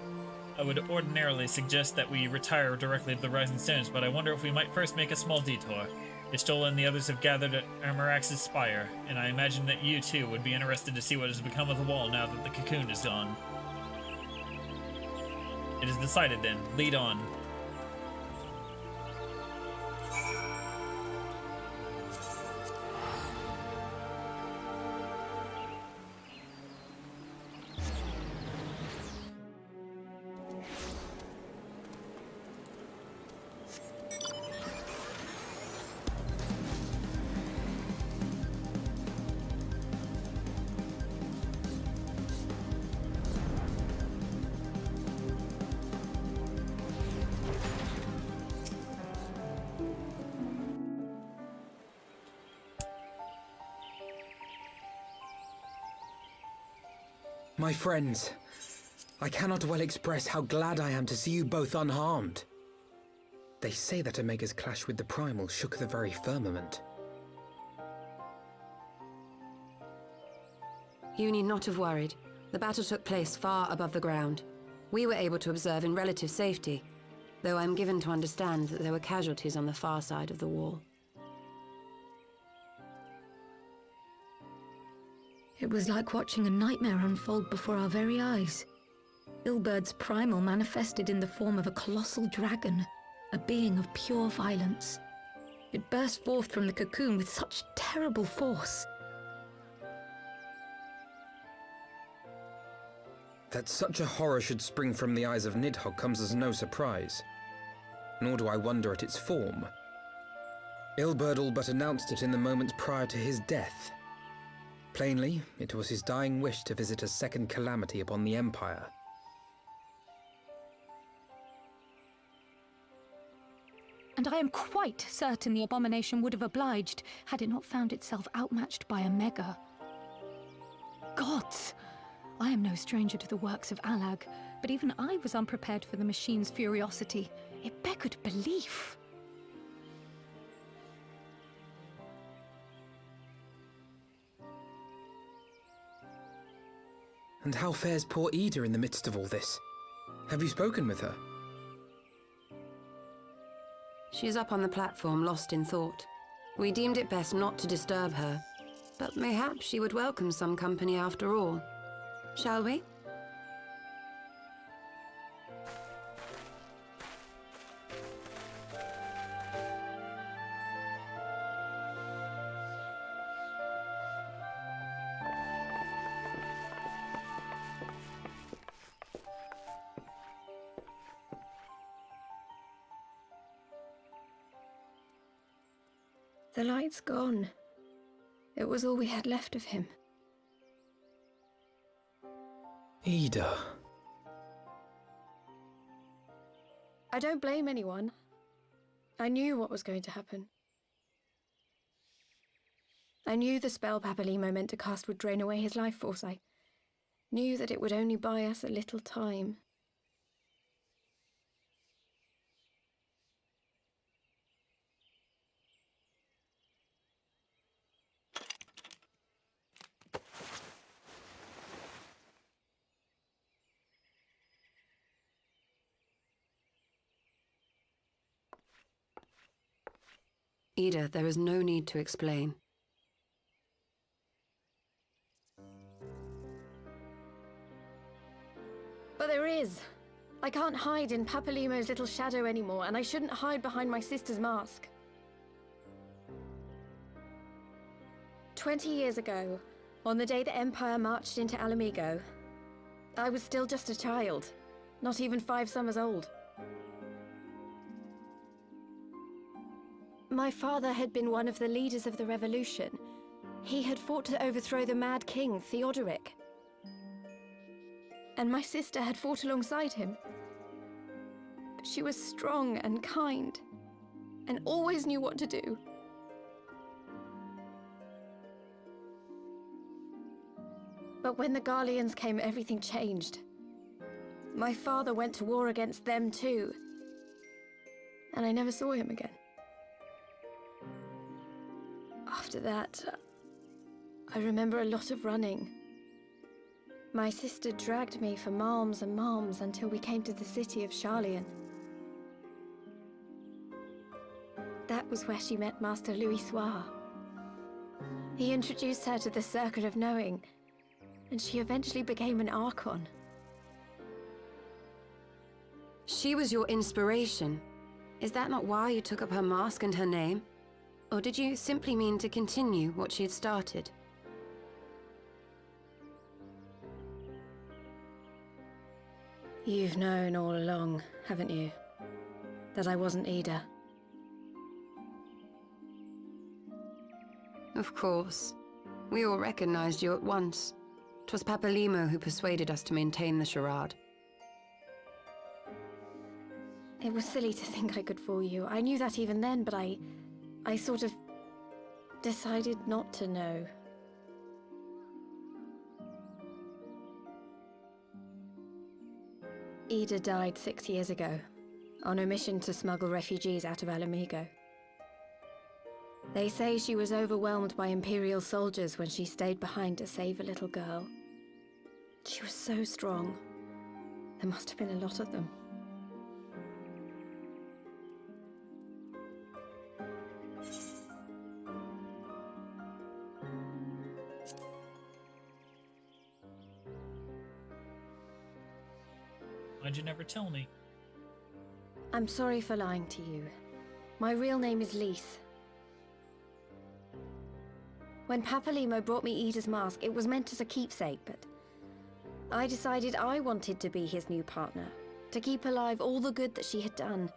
I would ordinarily suggest that we retire directly to the Rising Stones, but I wonder if we might first make a small detour. Istola and the others have gathered at Armarax's spire, and I imagine that you, too, would be interested to see what has become of the wall now that the cocoon is gone. It is decided, then. Lead on. My friends, I cannot well express how glad I am to see you both unharmed. They say that Omega's clash with the Primal shook the very firmament. You need not have worried. The battle took place far above the ground. We were able to observe in relative safety, though I'm given to understand that there were casualties on the far side of the wall. It was like watching a nightmare unfold before our very eyes. Ilbird's primal manifested in the form of a colossal dragon, a being of pure violence. It burst forth from the cocoon with such terrible force. That such a horror should spring from the eyes of Nidhogg comes as no surprise. Nor do I wonder at its form. Ilberd all but announced it in the moments prior to his death. Plainly, it was his dying wish to visit a second calamity upon the Empire. And I am quite certain the abomination would have obliged had it not found itself outmatched by a mega. Gods! I am no stranger to the works of Alag, but even I was unprepared for the machine's furiosity. It beggared belief. And how fares poor Ida in the midst of all this? Have you spoken with her? She is up on the platform, lost in thought. We deemed it best not to disturb her, but mayhap she would welcome some company after all. Shall we? The light's gone. It was all we had left of him. Ida. I don't blame anyone. I knew what was going to happen. I knew the spell Papalimo meant to cast would drain away his life force. I knew that it would only buy us a little time. Ida, there is no need to explain. But there is. I can't hide in Papalimo's little shadow anymore, and I shouldn't hide behind my sister's mask. 20 years ago, on the day the Empire marched into Alamigo, I was still just a child, not even 5 summers old. My father had been one of the leaders of the revolution. He had fought to overthrow the Mad King, Theodoric. And my sister had fought alongside him. But she was strong and kind, and always knew what to do. But when the Garleans came, everything changed. My father went to war against them too, and I never saw him again. After that, I remember a lot of running. My sister dragged me for malms and malms until we came to the city of Charlian. That was where she met Master Louis Soir. He introduced her to the Circle of Knowing, and she eventually became an Archon. She was your inspiration. Is that not why you took up her mask and her name? Or did you simply mean to continue what she had started? You've known all along, haven't you? That I wasn't Ida. Of course. We all recognized you at once. 'Twas Papalimo who persuaded us to maintain the charade. It was silly to think I could fool you. I knew that even then, but I sort of decided not to know. Ida died 6 years ago, on a mission to smuggle refugees out of Alamigo. They say she was overwhelmed by Imperial soldiers when she stayed behind to save a little girl. She was so strong. There must have been a lot of them. Why'd you never tell me? I'm sorry for lying to you. My real name is Lise. When Papalimo brought me Ida's mask, it was meant as a keepsake, but I decided I wanted to be his new partner, to keep alive all the good that she had done.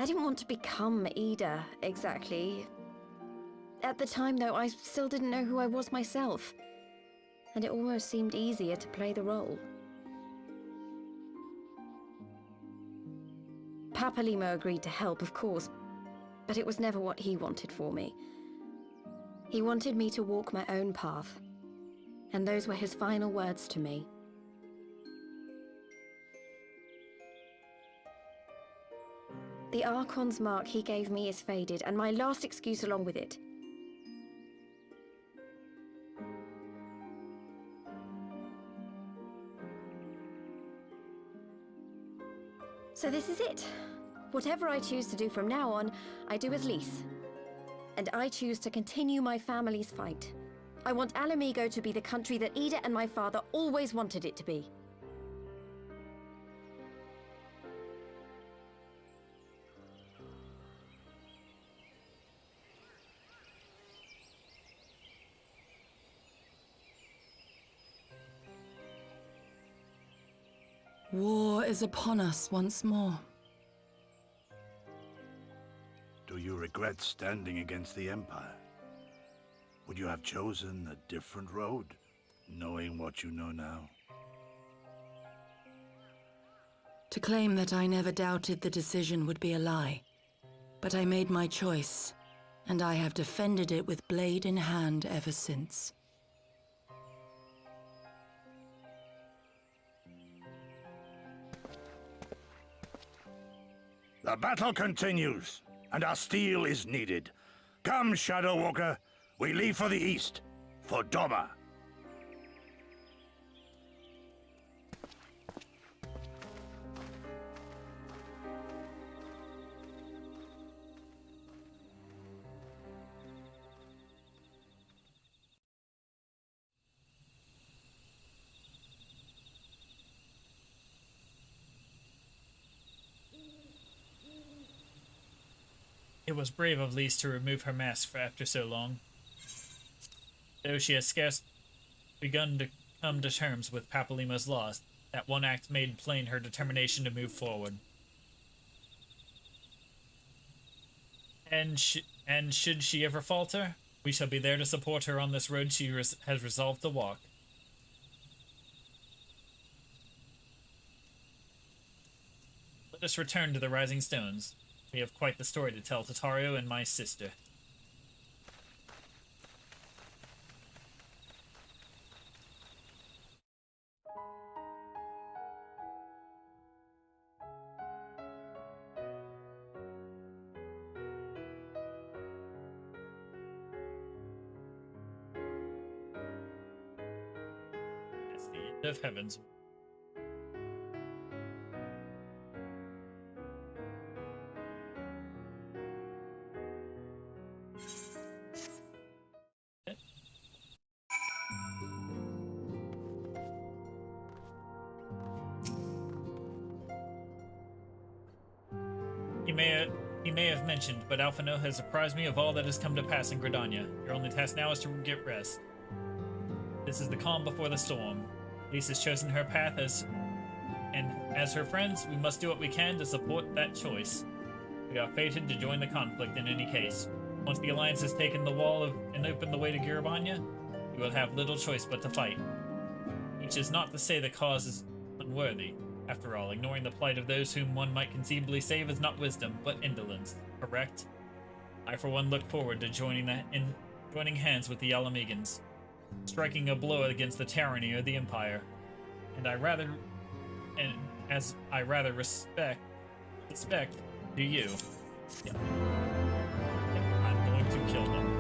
I didn't want to become Ida, exactly. At the time, though, I still didn't know who I was myself. And it almost seemed easier to play the role. Papalimo agreed to help, of course, but it was never what he wanted for me. He wanted me to walk my own path, and those were his final words to me. The Archon's mark he gave me is faded, and my last excuse along with it. So this is it. Whatever I choose to do from now on, I do as Lys. And I choose to continue my family's fight. I want Ala Mhigo to be the country that Ida and my father always wanted it to be. War is upon us once more. Do you regret standing against the Empire? Would you have chosen a different road, knowing what you know now? To claim that I never doubted the decision would be a lie. But I made my choice, and I have defended it with blade in hand ever since. The battle continues, and our steel is needed. Come, Shadow Walker, we leave for the east, for Doma. It was brave of Lys to remove her mask for after so long. Though she has scarce begun to come to terms with Papalimo's loss, that one act made plain her determination to move forward. And should she ever falter, we shall be there to support her on this road she has resolved to walk. Let us return to the Rising Stones. We have quite the story to tell Tatario and my sister. It's the end of Heavensward. He may have mentioned, but Alphino has apprised me of all that has come to pass in Gridania. Your only task now is to get rest. This is the calm before the storm. Lys has chosen her path and as her friends, we must do what we can to support that choice. We are fated to join the conflict in any case. Once the Alliance has taken the wall and opened the way to Gridania, we will have little choice but to fight. Which is not to say the cause is unworthy. After all, ignoring the plight of those whom one might conceivably save is not wisdom, but indolence, correct? I for one look forward to joining hands with the Ala Mhigans, striking a blow against the tyranny of the Empire. And as I rather suspect, do you. Yeah. I'm going to kill them.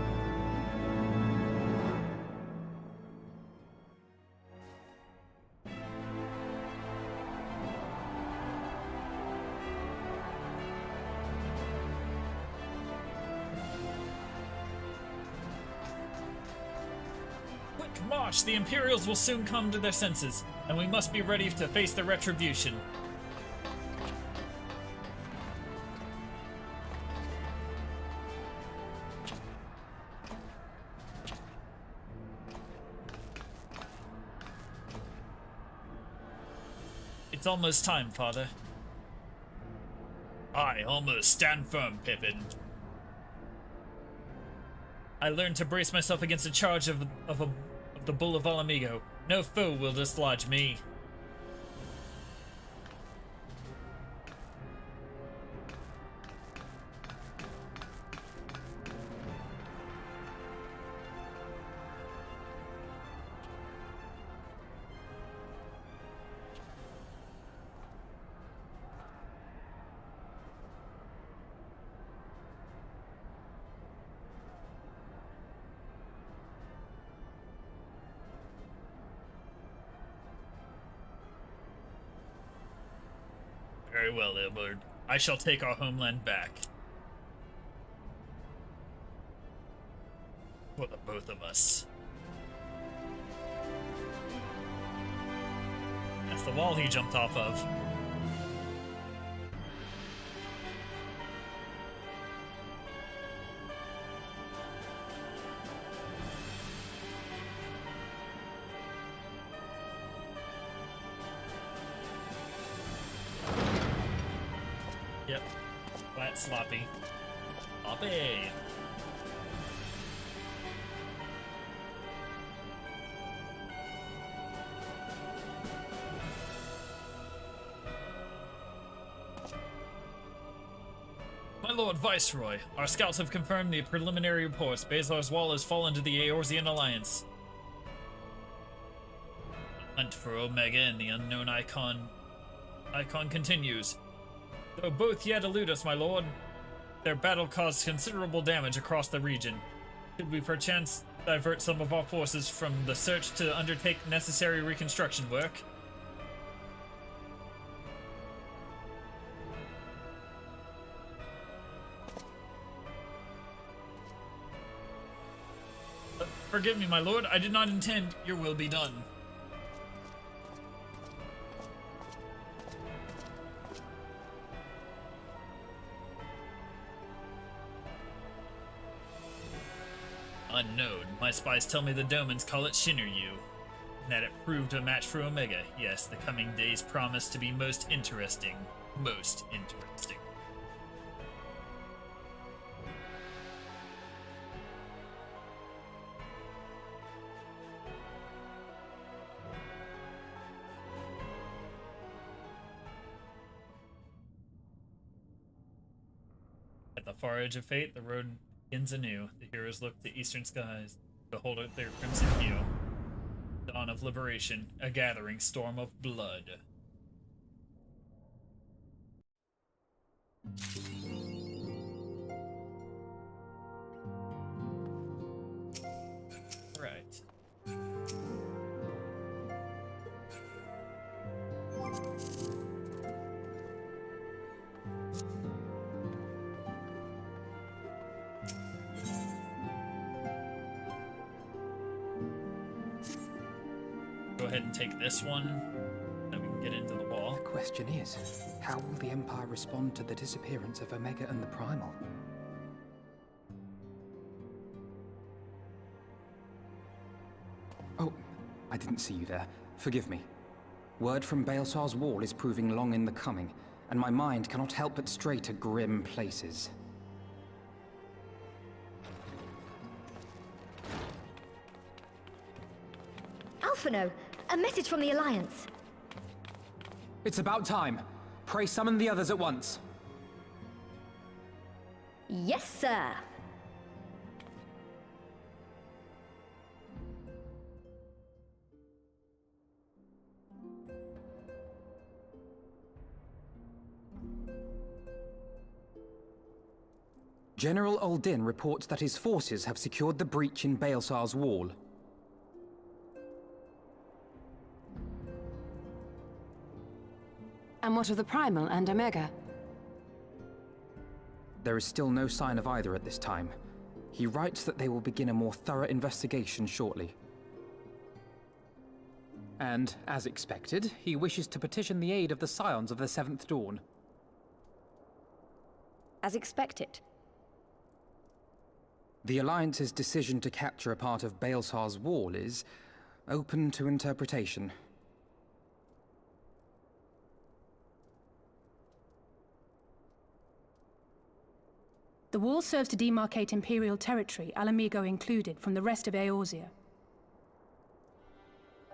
March! The Imperials will soon come to their senses, and we must be ready to face the retribution. It's almost time, Father. Aye. Aye, almost. Stand firm, Pippin. I learned to brace myself against a charge of the Bull of Alamigo. No foe will dislodge me. Very well, Ilberd. I shall take our homeland back. For the both of us. That's the wall he jumped off of. Yep. Flat sloppy. Sloppy. My Lord Viceroy, our scouts have confirmed the preliminary reports. Bazellar's wall has fallen to the Eorzean Alliance. The hunt for Omega and the unknown icon continues. Though both yet elude us, my lord, their battle caused considerable damage across the region. Should we perchance divert some of our forces from the search to undertake necessary reconstruction work? Forgive me, my lord, I did not intend. Your will be done. Unknown. My spies tell me the Domans call it Shinryu, and that it proved a match for Omega. Yes, the coming days promise to be most interesting. Most interesting. At the far edge of fate, the road begins anew. The heroes look to eastern skies, behold their crimson hue. Dawn of liberation, a gathering storm of blood. Right. Go ahead and take this one, then we can get into the wall. The question is, how will the Empire respond to the disappearance of Omega and the Primal? Oh, I didn't see you there. Forgive me. Word from Baelsar's wall is proving long in the coming, and my mind cannot help but stray to grim places. Alphino, a message from the Alliance. It's about time. Pray summon the others at once. Yes, sir. General Uldin reports that his forces have secured the breach in Baelsar's wall. And what of the Primal and Omega? There is still no sign of either at this time. He writes that they will begin a more thorough investigation shortly. And, as expected, he wishes to petition the aid of the Scions of the Seventh Dawn. As expected. The Alliance's decision to capture a part of Baelsar's wall is open to interpretation. The wall serves to demarcate Imperial territory, Alamigo included, from the rest of Eorzea.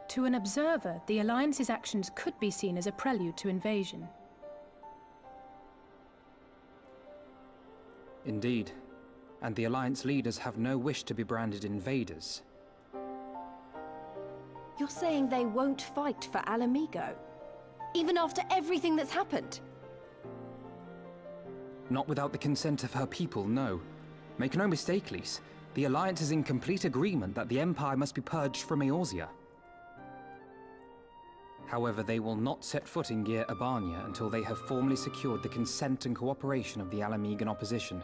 To an observer, the Alliance's actions could be seen as a prelude to invasion. Indeed. And the Alliance leaders have no wish to be branded invaders. You're saying they won't fight for Alamigo? Even after everything that's happened? Not without the consent of her people, no. Make no mistake, Lys. The Alliance is in complete agreement that the Empire must be purged from Eorzea. However, they will not set foot in Gyr Abania until they have formally secured the consent and cooperation of the Alamigan opposition.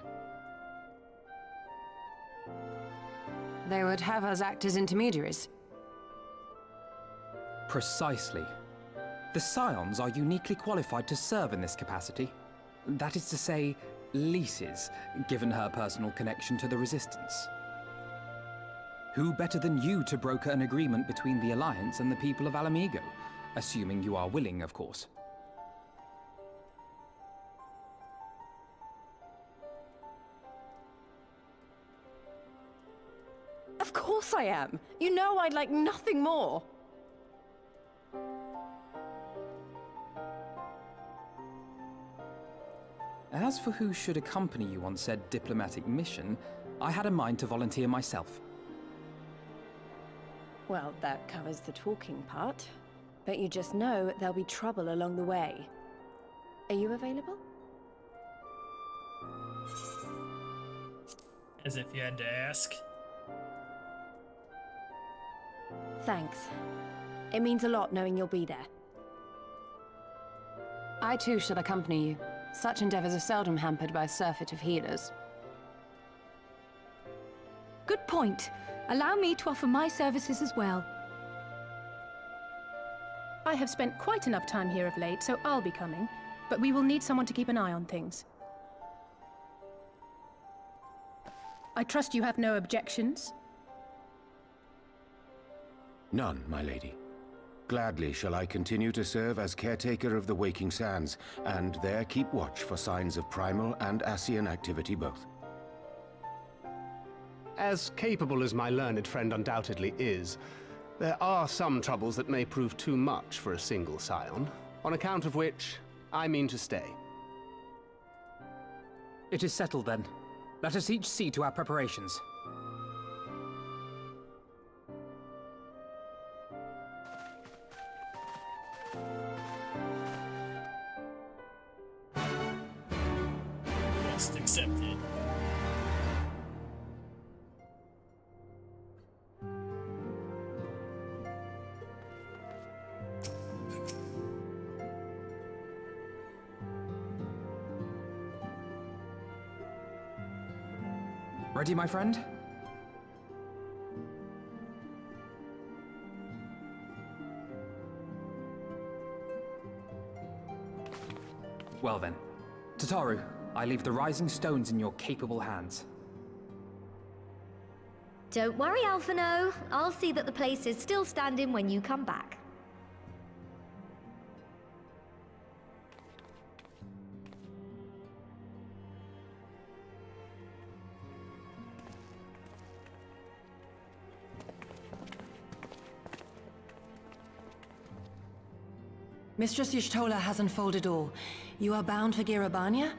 They would have us act as intermediaries. Precisely. The Scions are uniquely qualified to serve in this capacity. That is to say, Lys's, given her personal connection to the Resistance. Who better than you to broker an agreement between the Alliance and the people of Alamigo? Assuming you are willing, of course. Of course I am! You know I'd like nothing more! As for who should accompany you on said diplomatic mission, I had a mind to volunteer myself. Well, that covers the talking part. But you just know there'll be trouble along the way. Are you available? As if you had to ask. Thanks. It means a lot knowing you'll be there. I too shall accompany you. Such endeavors are seldom hampered by a surfeit of healers. Good point. Allow me to offer my services as well. I have spent quite enough time here of late, so I'll be coming. But we will need someone to keep an eye on things. I trust you have no objections? None, my lady. Gladly shall I continue to serve as caretaker of the Waking Sands, and there keep watch for signs of primal and Ascian activity both. As capable as my learned friend undoubtedly is, there are some troubles that may prove too much for a single scion, on account of which I mean to stay. It is settled then. Let us each see to our preparations. Quest accepted. Ready, my friend? Well then. Tataru, I leave the rising stones in your capable hands. Don't worry, Alphino. I'll see that the place is still standing when you come back. Mistress Y'shtola has unfolded all. You are bound for Gyr Abania?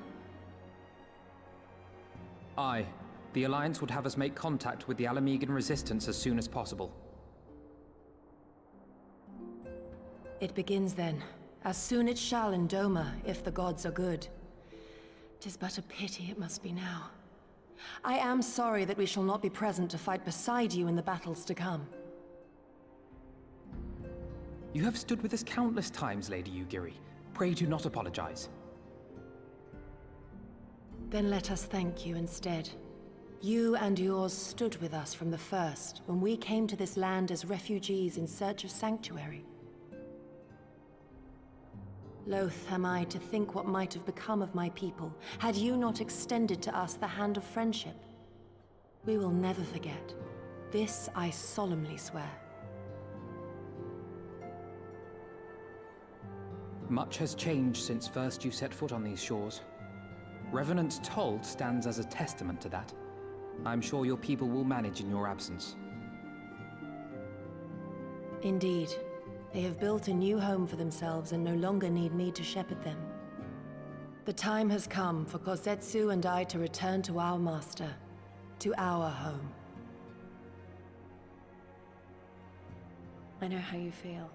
Aye. The Alliance would have us make contact with the Alamigan Resistance as soon as possible. It begins then. As soon it shall in Doma, if the gods are good. 'Tis but a pity it must be now. I am sorry that we shall not be present to fight beside you in the battles to come. You have stood with us countless times, Lady Yugiri. Pray do not apologize. Then let us thank you instead. You and yours stood with us from the first, when we came to this land as refugees in search of sanctuary. Loath am I to think what might have become of my people, had you not extended to us the hand of friendship. We will never forget. This I solemnly swear. Much has changed since first you set foot on these shores. Revenant's toll stands as a testament to that. I'm sure your people will manage in your absence. Indeed. They have built a new home for themselves and no longer need me to shepherd them. The time has come for Kosetsu and I to return to our master, to our home. I know how you feel.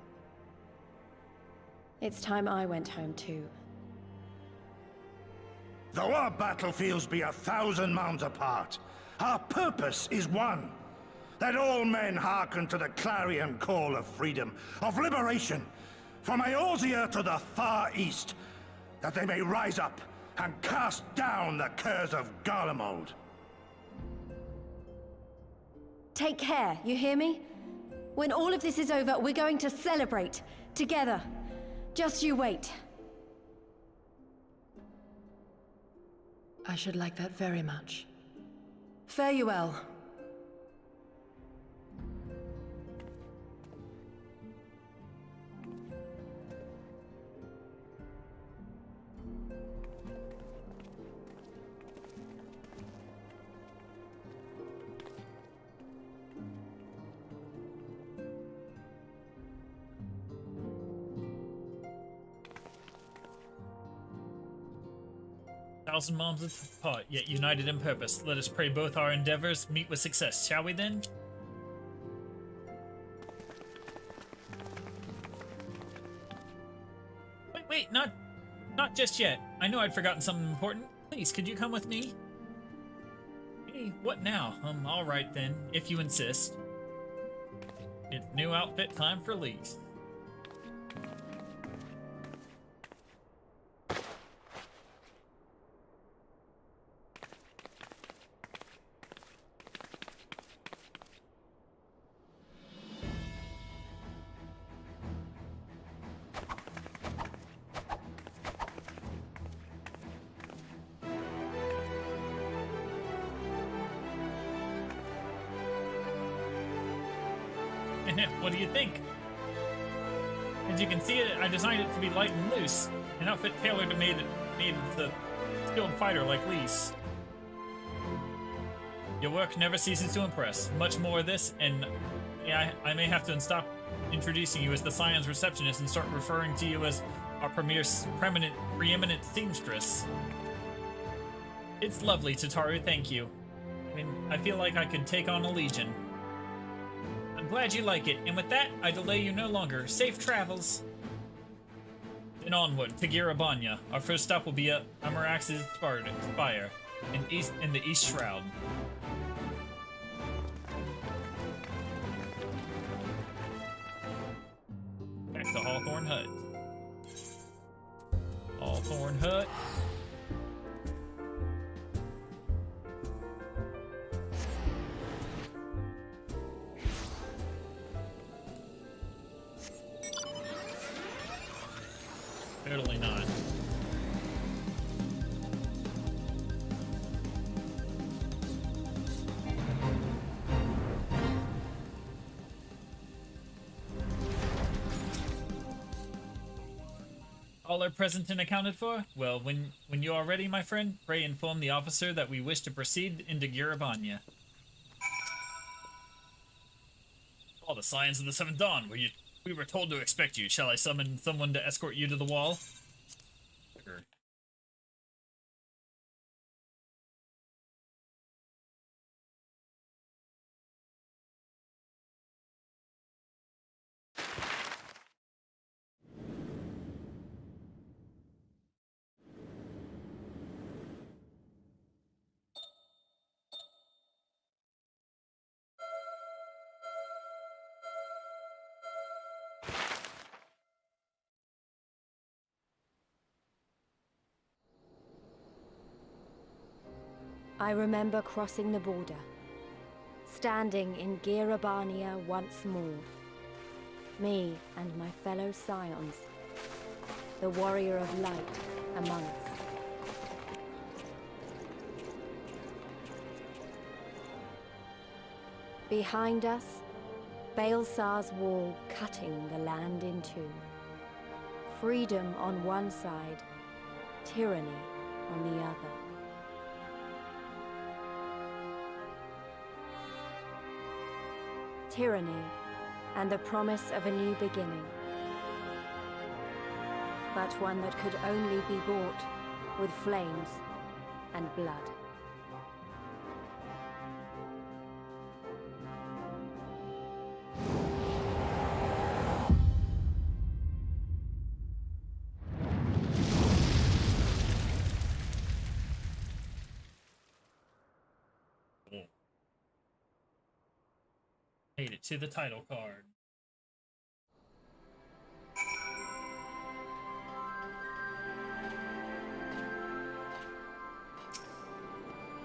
It's time I went home too. Though our battlefields be 1,000 mounds apart, our purpose is one. Let all men hearken to the clarion call of freedom, of liberation, from Eorzea to the far east, that they may rise up and cast down the curse of Garlemald. Take care, you hear me? When all of this is over, we're going to celebrate, together. Just you wait. I should like that very much. Fare you well. 1,000 moms apart, yet united in purpose. Let us pray both our endeavors meet with success, shall we then? Wait, not just yet. I know I'd forgotten something important. Please, could you come with me? Hey, what now? Alright then, if you insist. It's new outfit time for Lise. What do you think? As you can see, I designed it to be light and loose, an outfit tailored to made the skilled fighter like Lise. Your work never ceases to impress. Much more of this, and yeah, I may have to stop introducing you as the Scion's receptionist and start referring to you as our preeminent seamstress. It's lovely, Tataru, thank you. I mean, I feel like I could take on a legion. I'm glad you like it, and with that, I delay you no longer. Safe travels! Then onward to Girabanya. Our first stop will be at Amarax's spire in the East Shroud. Back to Hawthorne Hut. Hawthorne Hut. Totally not. All are present and accounted for? Well, when you are ready, my friend, pray inform the officer that we wish to proceed into Girabanya. All the Scions of the Seventh Dawn, we were told to expect you. Shall I summon someone to escort you to the wall? Sure. I remember crossing the border, standing in Girabania once more. Me and my fellow Scions, the warrior of light among us. Behind us, Baelsar's wall cutting the land in two. Freedom on one side, tyranny on the other. tyranny, and the promise of a new beginning. But one that could only be bought with flames and blood. Made it to the title card.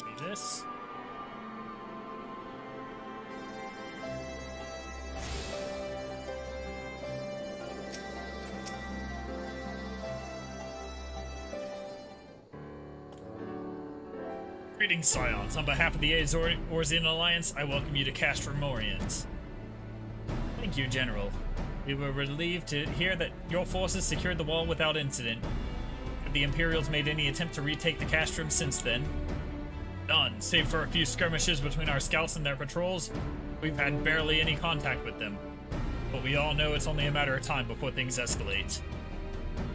Read this. Greetings, Scions. On behalf of the Orzian Alliance, I welcome you to Castra Morians. Thank you, General. We were relieved to hear that your forces secured the wall without incident. Have the Imperials made any attempt to retake the Castrum since then? None, save for a few skirmishes between our scouts and their patrols. We've had barely any contact with them. But we all know it's only a matter of time before things escalate.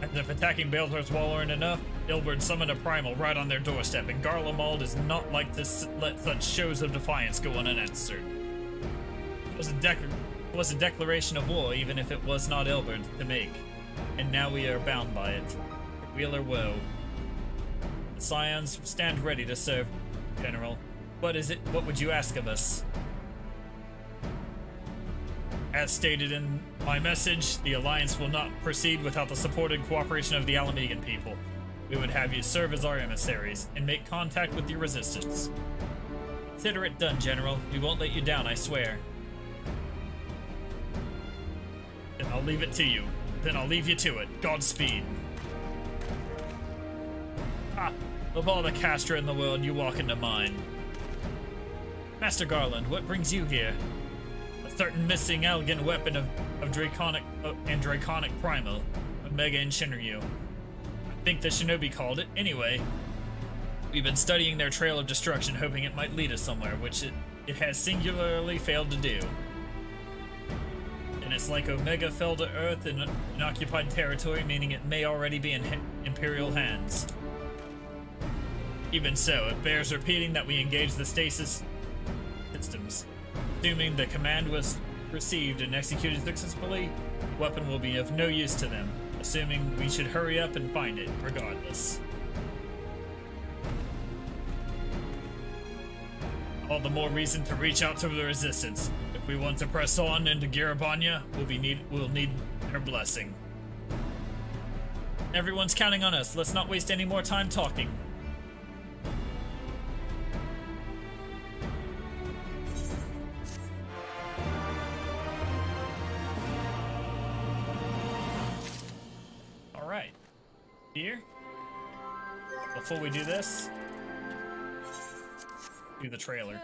And if attacking Baelzar's wall aren't enough, Ilberd summoned a primal right on their doorstep, and Garlemald does not like to let such shows of defiance go unanswered. It was a declaration of war, even if it was not Ilberd to make, and now we are bound by it, weal or woe. The Scions stand ready to serve, General. What would you ask of us? As stated in my message, the Alliance will not proceed without the support and cooperation of the Alamegan people. We would have you serve as our emissaries and make contact with your resistance. Consider it done, General. We won't let you down, I swear. Then I'll leave it to you. Then I'll leave you to it. Godspeed. Ah, of all the Castra in the world, you walk into mine. Master Garland, what brings you here? A certain missing elegant weapon of draconic primal, Omega and Shinryu. I think the shinobi called it. Anyway, we've been studying their trail of destruction, hoping it might lead us somewhere, which it has singularly failed to do. And it's like Omega fell to Earth in occupied territory, meaning it may already be in Imperial hands. Even so, it bears repeating that we engage the stasis systems. Assuming the command was received and executed successfully, the weapon will be of no use to them, assuming we should hurry up and find it, regardless. All the more reason to reach out to the Resistance. If we want to press on into Garabania, we'll need their blessing. Everyone's counting on us. Let's not waste any more time talking. Alright. Here. Before we do this, do the trailer.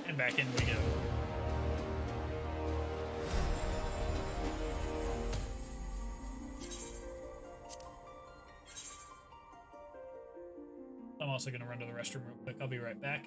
And back in we go. I'm also going to run to the restroom real quick. I'll be right back.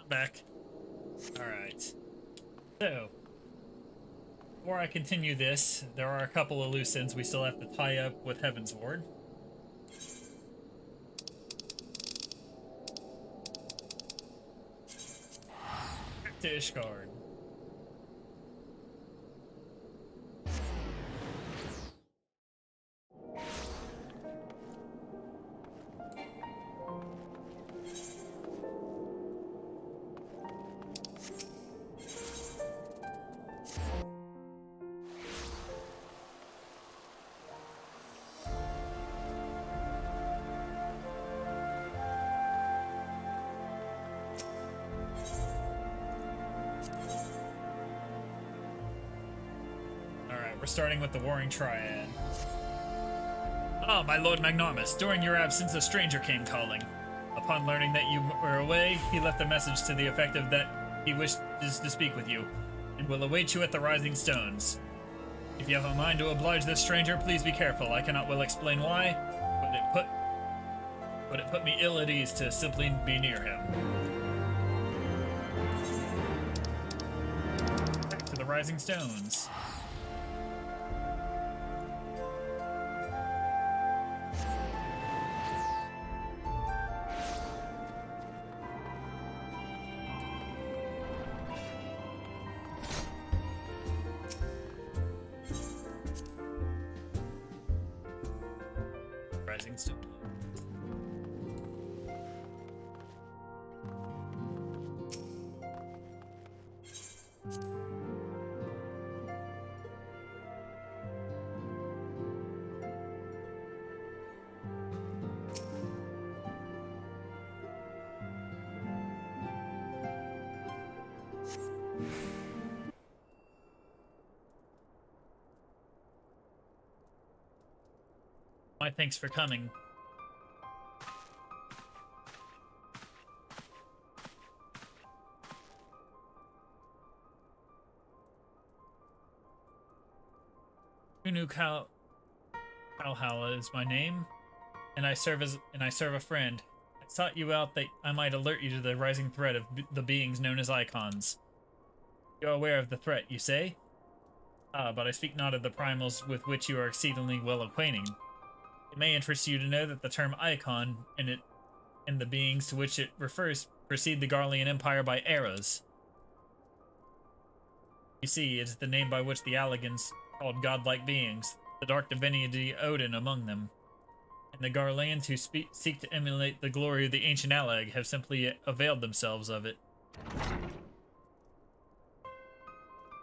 Back. Alright. So, before I continue this, there are a couple of loose ends we still have to tie up with Heavensward. to Ishgard. We're starting with the Warring Triad. Ah, my Lord Magnarmus, during your absence, a stranger came calling. Upon learning that you were away, he left a message to the effect of that he wishes to speak with you, and will await you at the Rising Stones. If you have a mind to oblige this stranger, please be careful. I cannot well explain why, but it put me ill at ease to simply be near him. Back to the Rising Stones. Rising Stone. My thanks for coming. Unu Kalhala is my name, and I serve a friend. I sought you out that I might alert you to the rising threat of the beings known as Icons. You're aware of the threat, you say? Ah, but I speak not of the primals with which you are exceedingly well acquainted. It may interest you to know that the term Icon and the beings to which it refers precede the Garlean Empire by eras. You see, it is the name by which the Allegans called godlike beings, the dark divinity Odin among them. And the Garleans who seek to emulate the glory of the ancient Alleg have simply availed themselves of it.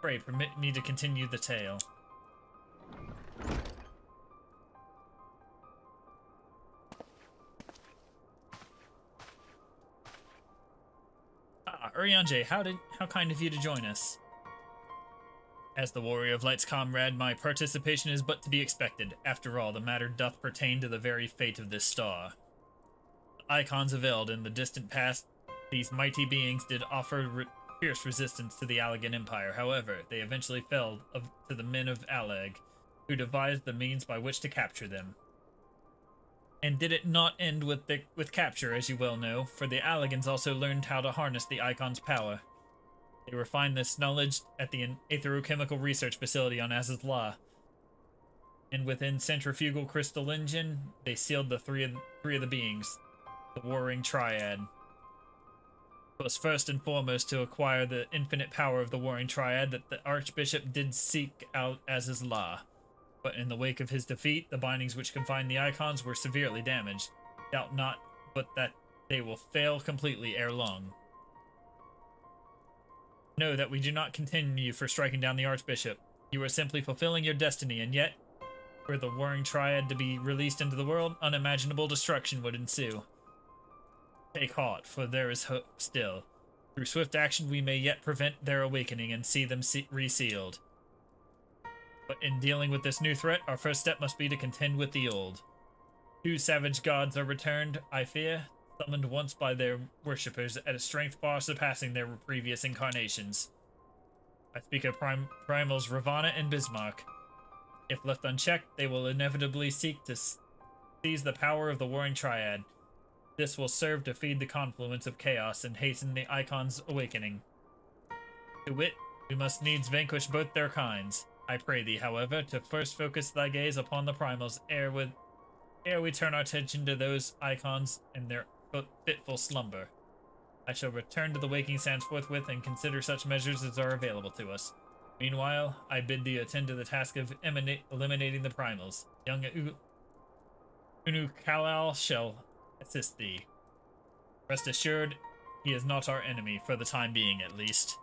Pray, permit me to continue the tale. Ah, Urianger, how kind of you to join us. As the Warrior of Light's comrade, my participation is but to be expected. After all, the matter doth pertain to the very fate of this star. The Icons availed in the distant past, these mighty beings did offer fierce resistance to the Allegan Empire. However, they eventually fell to the men of Alleg, who devised the means by which to capture them. And did it not end with capture, as you well know, for the Allegans also learned how to harness the Icon's power. They refined this knowledge at the Aetherochemical Research Facility on Azazla. And within Centrifugal Crystal Engine, they sealed the three of the beings, the Warring Triad. It was first and foremost to acquire the infinite power of the Warring Triad that the Archbishop did seek out Azazla. But in the wake of his defeat, the bindings which confined the Icons were severely damaged. Doubt not, but that they will fail completely ere long. Know that we do not condemn you for striking down the Archbishop. You are simply fulfilling your destiny, and yet, were the Warring Triad to be released into the world, unimaginable destruction would ensue. Take heart, for there is hope still. Through swift action we may yet prevent their awakening and see them resealed. But in dealing with this new threat, our first step must be to contend with the old. 2 savage gods are returned, I fear, summoned once by their worshippers at a strength far surpassing their previous incarnations. I speak of primals Ravana and Bismarck. If left unchecked, they will inevitably seek to seize the power of the Warring Triad. This will serve to feed the confluence of chaos and hasten the Icon's awakening. To wit, we must needs vanquish both their kinds. I pray thee, however, to first focus thy gaze upon the primals ere we turn our attention to those Icons and their fitful slumber. I shall return to the Waking Sands forthwith and consider such measures as are available to us. Meanwhile, I bid thee attend to the task of eliminating the primals. Young Unukalal shall assist thee. Rest assured, he is not our enemy, for the time being at least.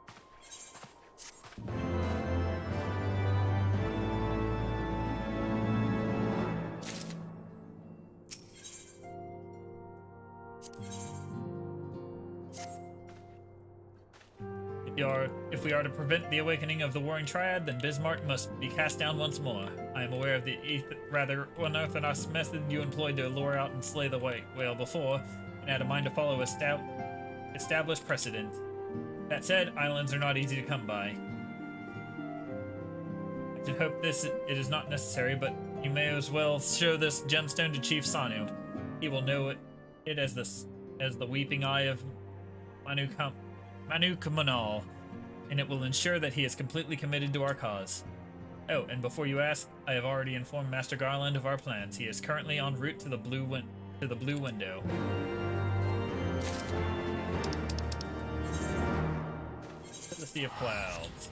If we are to prevent the awakening of the Warring Triad, then Bismarck must be cast down once more. I am aware of the rather unorthodox method you employed to lure out and slay the white whale before, and had a mind to follow established precedent. That said, islands are not easy to come by. I should hope it is not necessary, but you may as well show this gemstone to Chief Sanu. He will know it as the weeping eye of Manukamanal, and it will ensure that he is completely committed to our cause. Oh, and before you ask, I have already informed Master Garland of our plans. He is currently en route to the Blue Window. To the Sea of Clouds.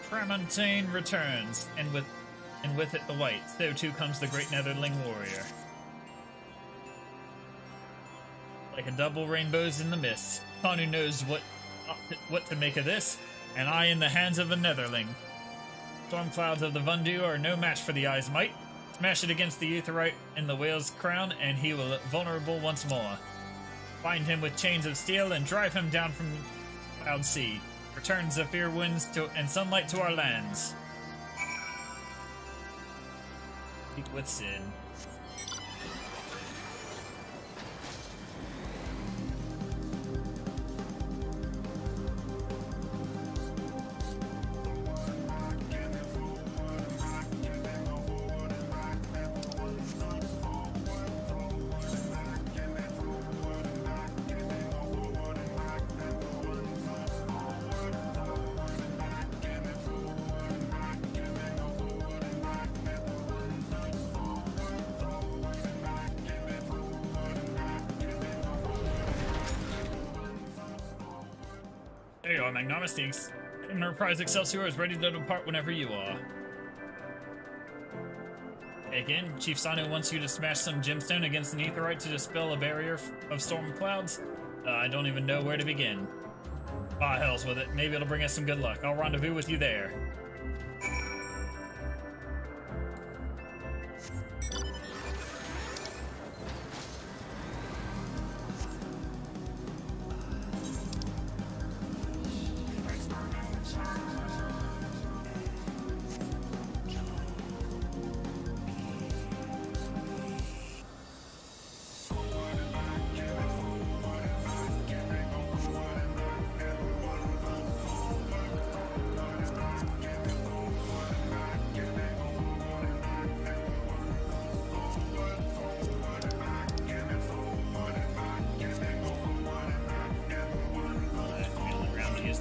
Tramontane returns, and with it the white. So too comes the great Netherling warrior. Like a double rainbows in the mist, Sanu knows what to make of this, and I in the hands of a Netherling. Storm clouds of the Vundu are no match for the eye's might. Smash it against the Aetheryte in the whale's crown, and he will look vulnerable once more. Bind him with chains of steel and drive him down from the cloud sea. Return Zephyr winds and sunlight to our lands. Speak with Sin. There you are, Magnanimous. The Enterprise Excelsior is ready to depart whenever you are. Again, Chief Sanu wants you to smash some gemstone against an Aetheryte to dispel a barrier of storm clouds. I don't even know where to begin. Ah, hells with it. Maybe it'll bring us some good luck. I'll rendezvous with you there.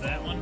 That one.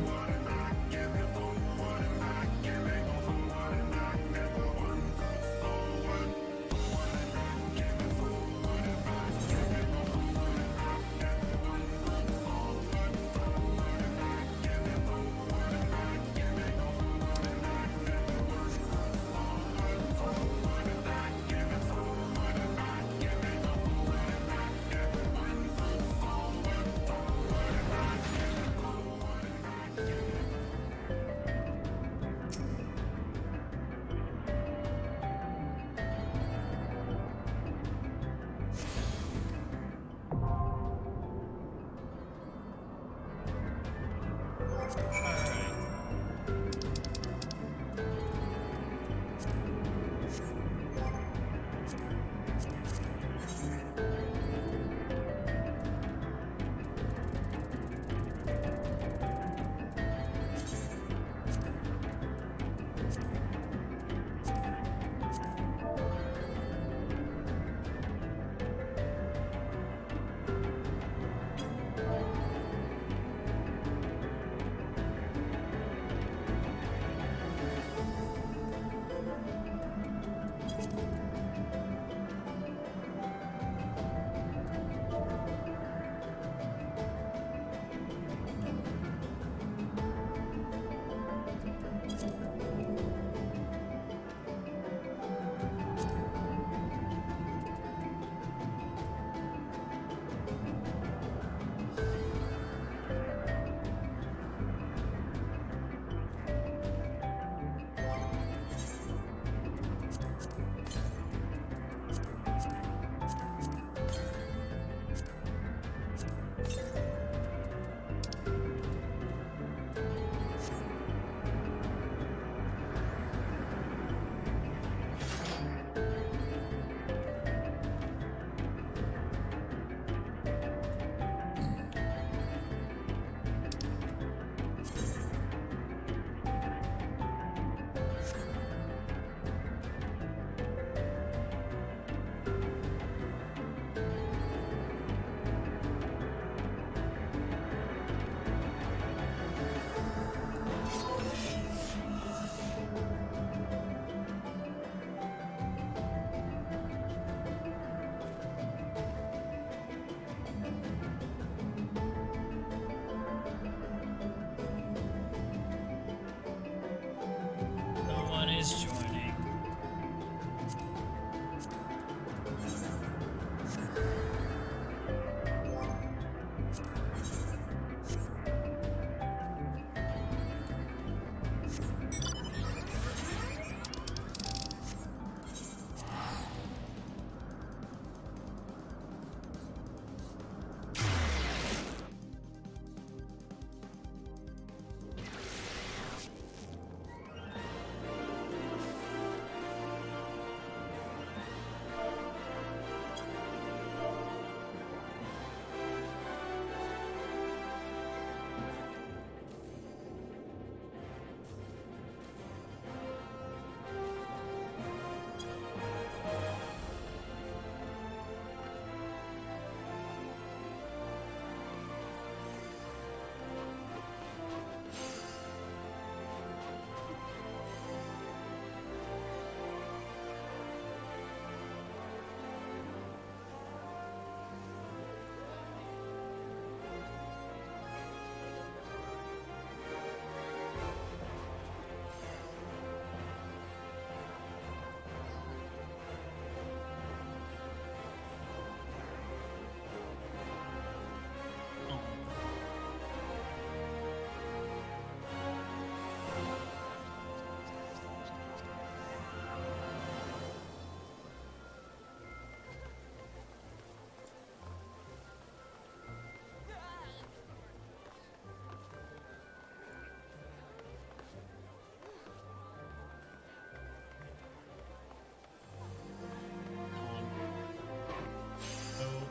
is joining.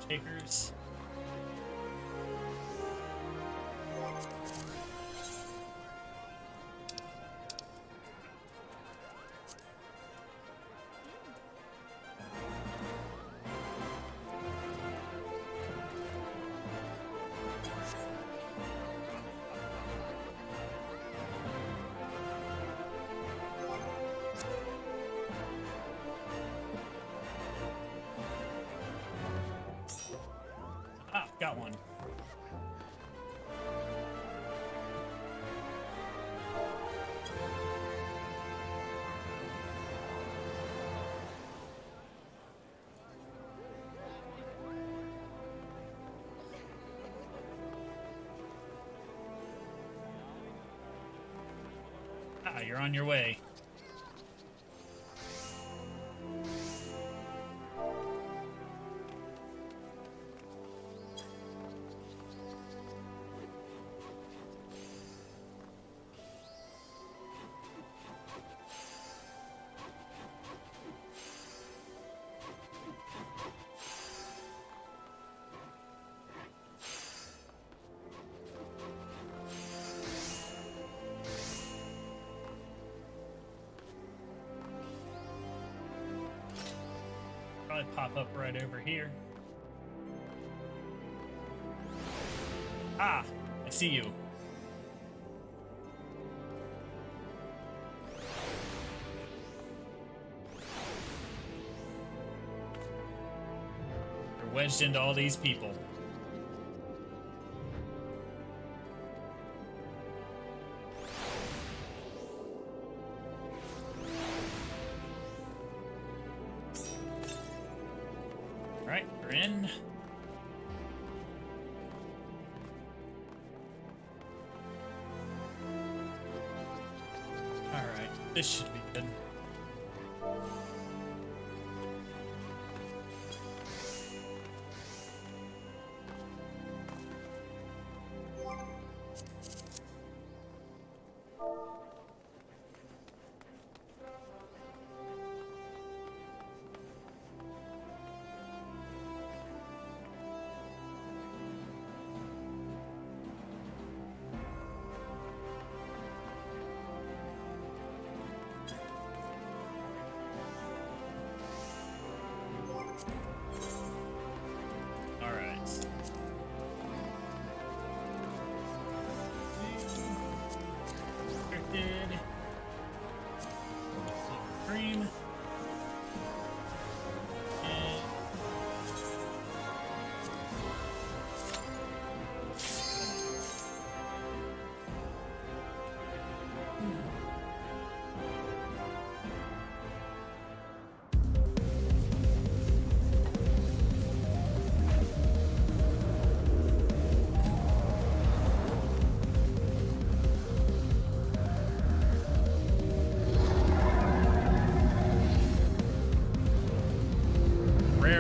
Takers. Ah, got one. Ah, you're on your way. Probably pop up right over here. Ah, I see you. You're wedged into all these people. Alright, we're in. Alright, this should be good.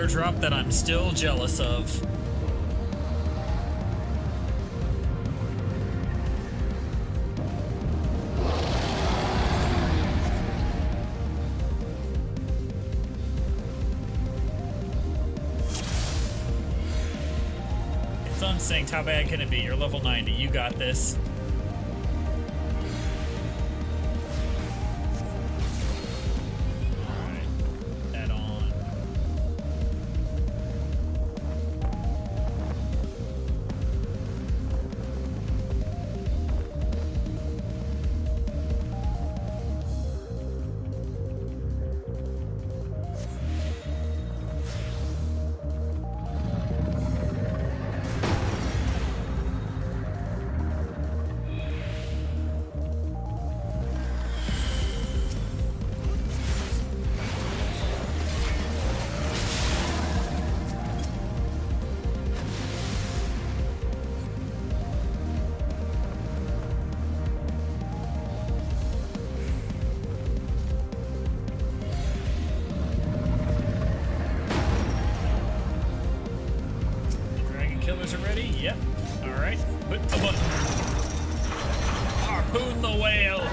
airdrop that I'm still jealous of. It's unsynced. How bad can it be? You're level 90. You got this. Killers are ready? Yep. Alright. Put the button. Harpoon the whale!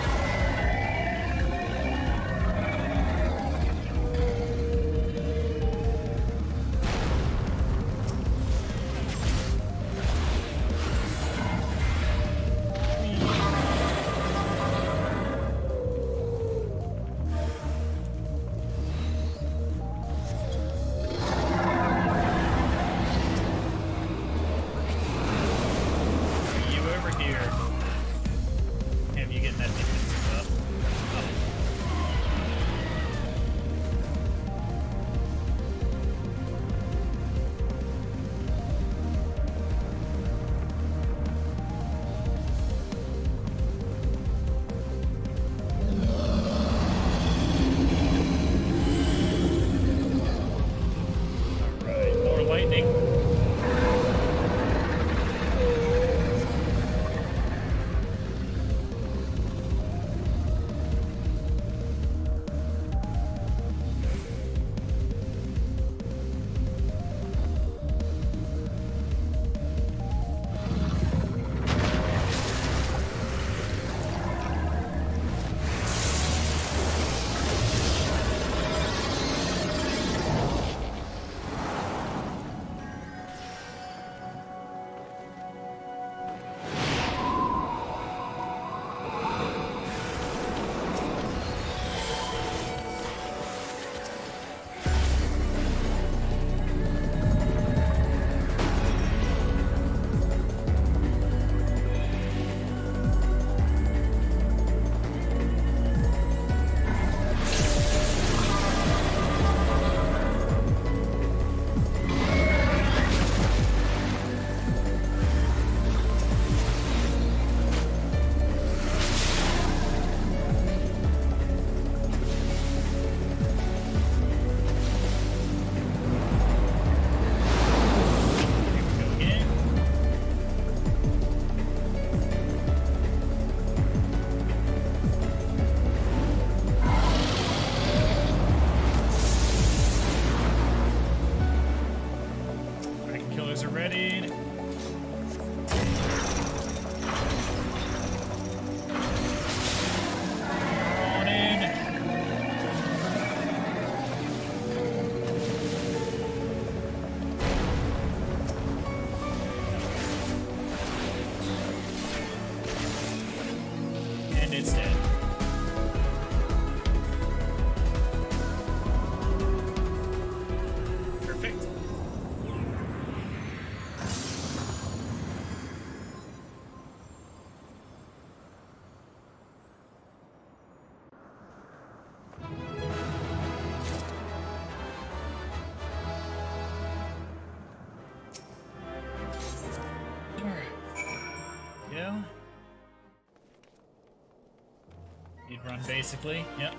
Run basically, yep.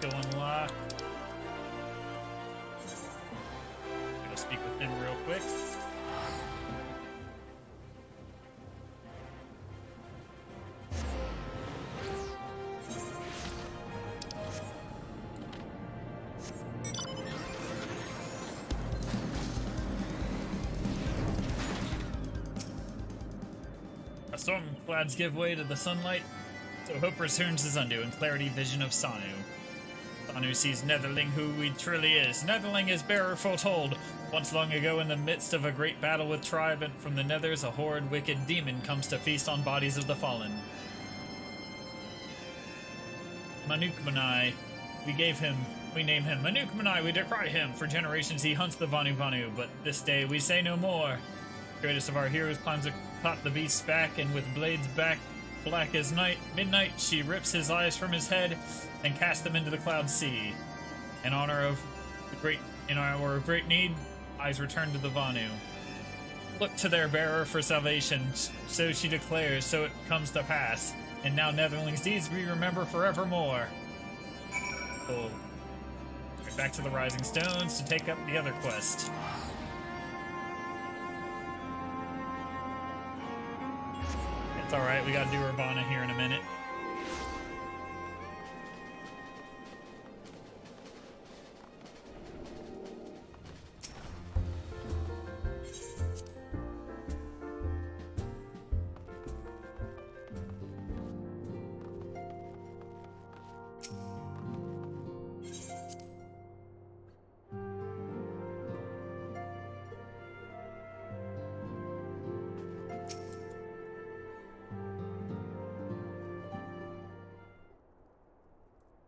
Go unlock. Go speak with him real quick. The storm clouds give way to the sunlight, so hope returns to Zundu and clarity vision of Sanu. Sanu sees Netherling who he truly is. Netherling is bearer foretold. Once long ago, in the midst of a great battle with tribe and from the Nethers, a horrid wicked demon comes to feast on bodies of the fallen. Manukmanai, we name him Manukmanai, we decry him. For generations he hunts the Vanu Vanu, but this day we say no more. The greatest of our heroes climbs atop the beast's back, and with blades back black as midnight, she rips his eyes from his head and casts them into the cloud sea. In honor of our great need, eyes return to the Vanu. Look to their bearer for salvation, so she declares, so it comes to pass. And now Netherling's deeds we remember forevermore. Cool. Right back to the Rising Stones to take up the other quest. It's alright, we gotta do Urbana here in a minute.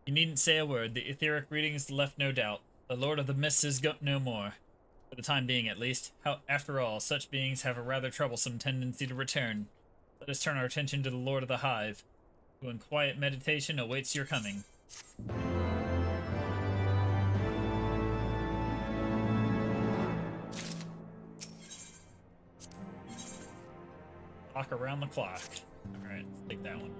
You needn't say a word. The etheric readings left no doubt. The Lord of the Mists is no more. For the time being, at least. After all, such beings have a rather troublesome tendency to return. Let us turn our attention to the Lord of the Hive, who in quiet meditation awaits your coming. Clock around the clock. Alright, let's take that one.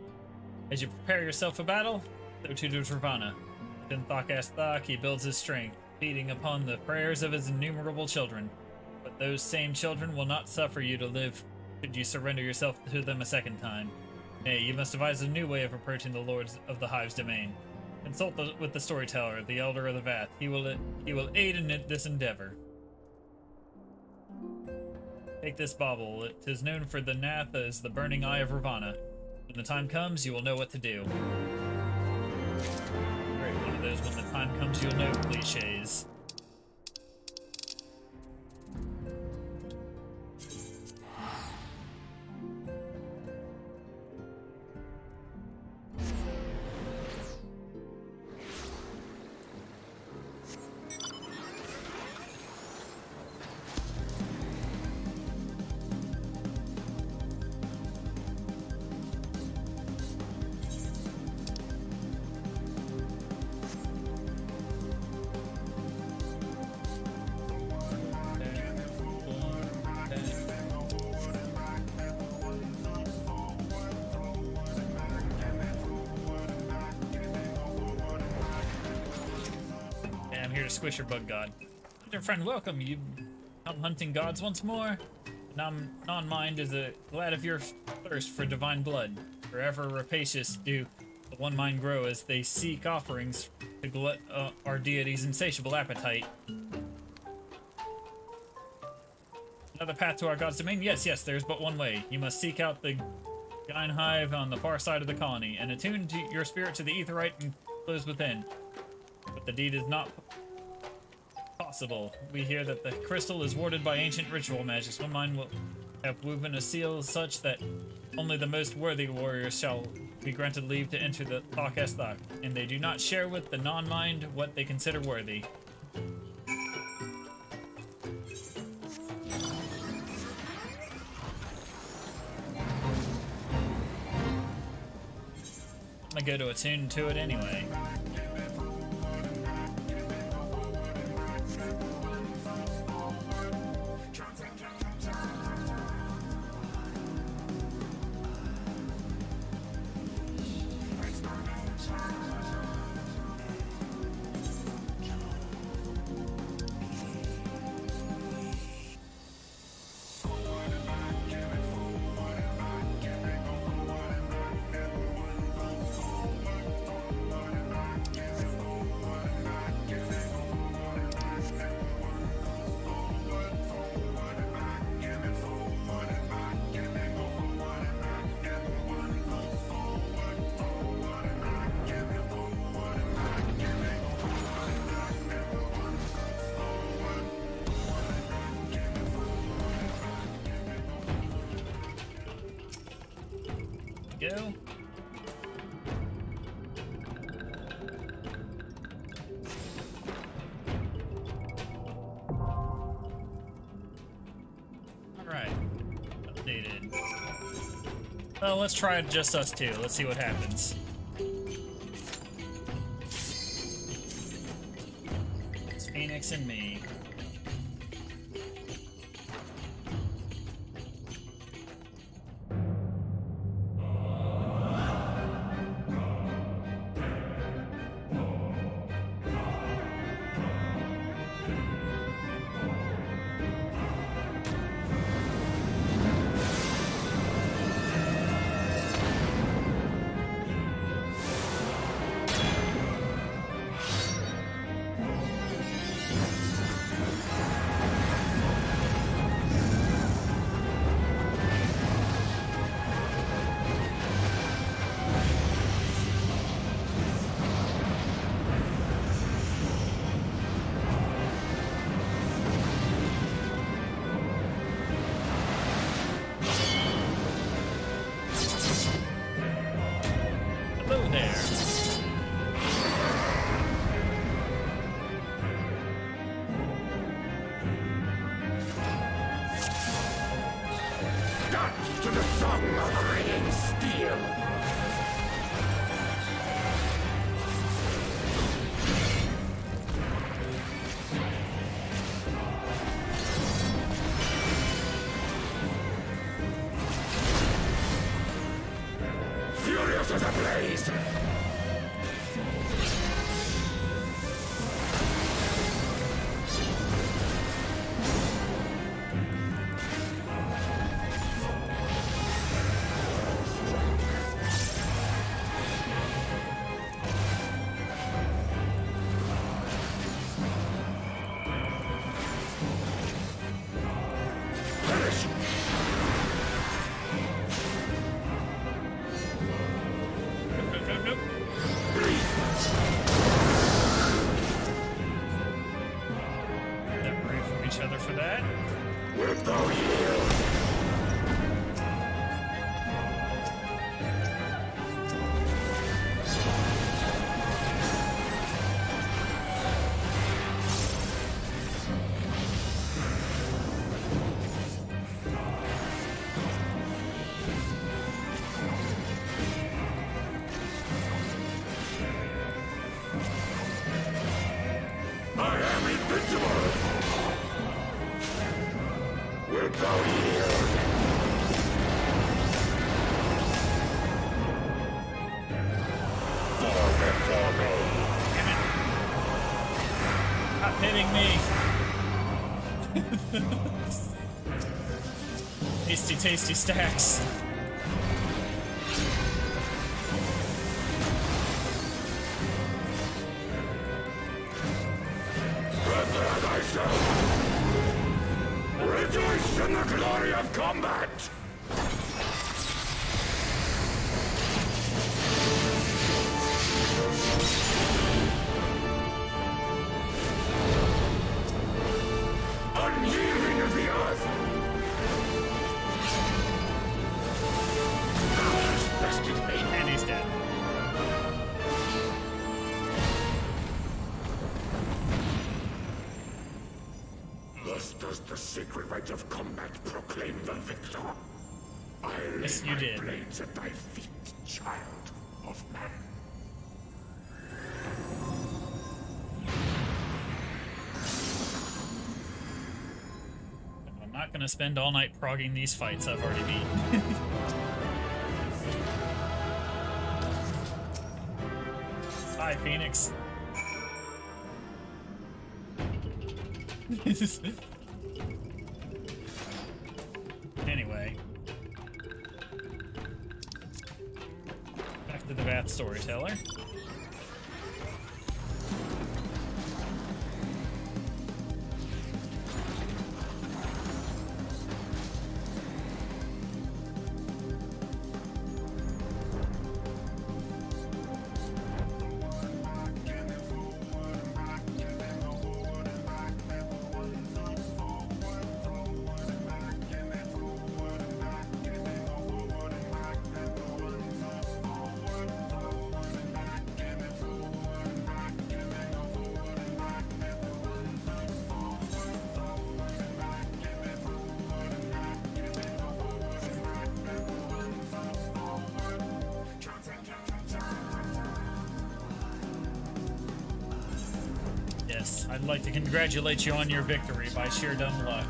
As you prepare yourself for battle, so too does Ravana. Within Thok he builds his strength, feeding upon the prayers of his innumerable children. But those same children will not suffer you to live should you surrender yourself to them a second time. Nay, you must devise a new way of approaching the Lords of the Hive's domain. Consult with the Storyteller, the Elder of the Vath. He will aid in this endeavor. Take this bauble. It is known for the Nath as the Burning Eye of Ravana. When the time comes, you will know what to do. Great, one of those when the time comes you'll know cliches. Squish your bug god. Dear friend, welcome. You come hunting gods once more? Non-mind is glad of your thirst for divine blood. Forever rapacious do the one mind grow as they seek offerings to glut our deity's insatiable appetite. Another path to our god's domain? Yes, there's but one way. You must seek out the Gine Hive on the far side of the colony and attune your spirit to the Aetheryte enclosed within. But the deed is not possible. We hear that the crystal is warded by ancient ritual magics. One mind will have woven a seal such that only the most worthy warriors shall be granted leave to enter the Thok, and they do not share with the non-mind what they consider worthy. I'm gonna go to attune to it anyway. go. Alright. Updated. Well, let's try just us two. Let's see what happens. It's Phoenix and me. To the song of ringing steel! Furious as a blaze! Hitting me. Tasty, tasty stacks. Prepare thyself! Rejoice in the glory of combat! Unyielding of the earth! Thou hast bested me! And he's dead. Thus does the sacred rite of combat proclaim the victor. I lay Yes, you my did. blades at thy feet, child of man. I'm not gonna spend all night progging these fights I've already beat. Bye, Phoenix. Anyway. Back to the Bath Storyteller. Yes, I'd like to congratulate you on your victory by sheer dumb luck.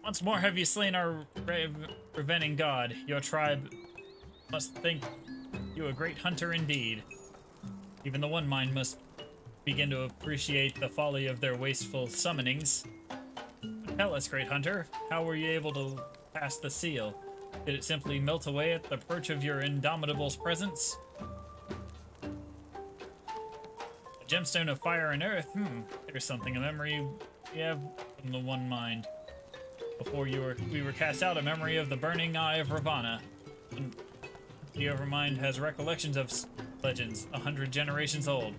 Once more have you slain our preventing god. Your tribe must think you a great hunter indeed. Even the One Mind must begin to appreciate the folly of their wasteful summonings. Tell us, great hunter, how were you able to pass the seal? Did it simply melt away at the approach of your indomitable's presence? A gemstone of fire and earth? There's something, a memory we have from the One Mind. Before we were cast out, a memory of the burning eye of Ravana. The Overmind has recollections of legends 100 generations old.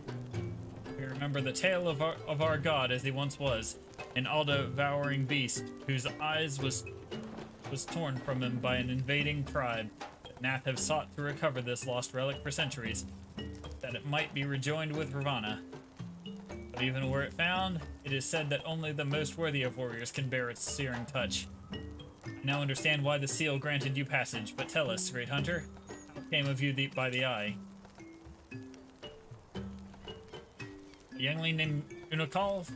We remember the tale of our god as he once was, an all-devouring beast whose eyes was torn from him by an invading tribe. Nath have sought to recover this lost relic for centuries, that it might be rejoined with Ravana. But even were it found, it is said that only the most worthy of warriors can bear its searing touch. I now understand why the seal granted you passage, but tell us, great hunter, how came of you by the eye? A youngling named Unokal?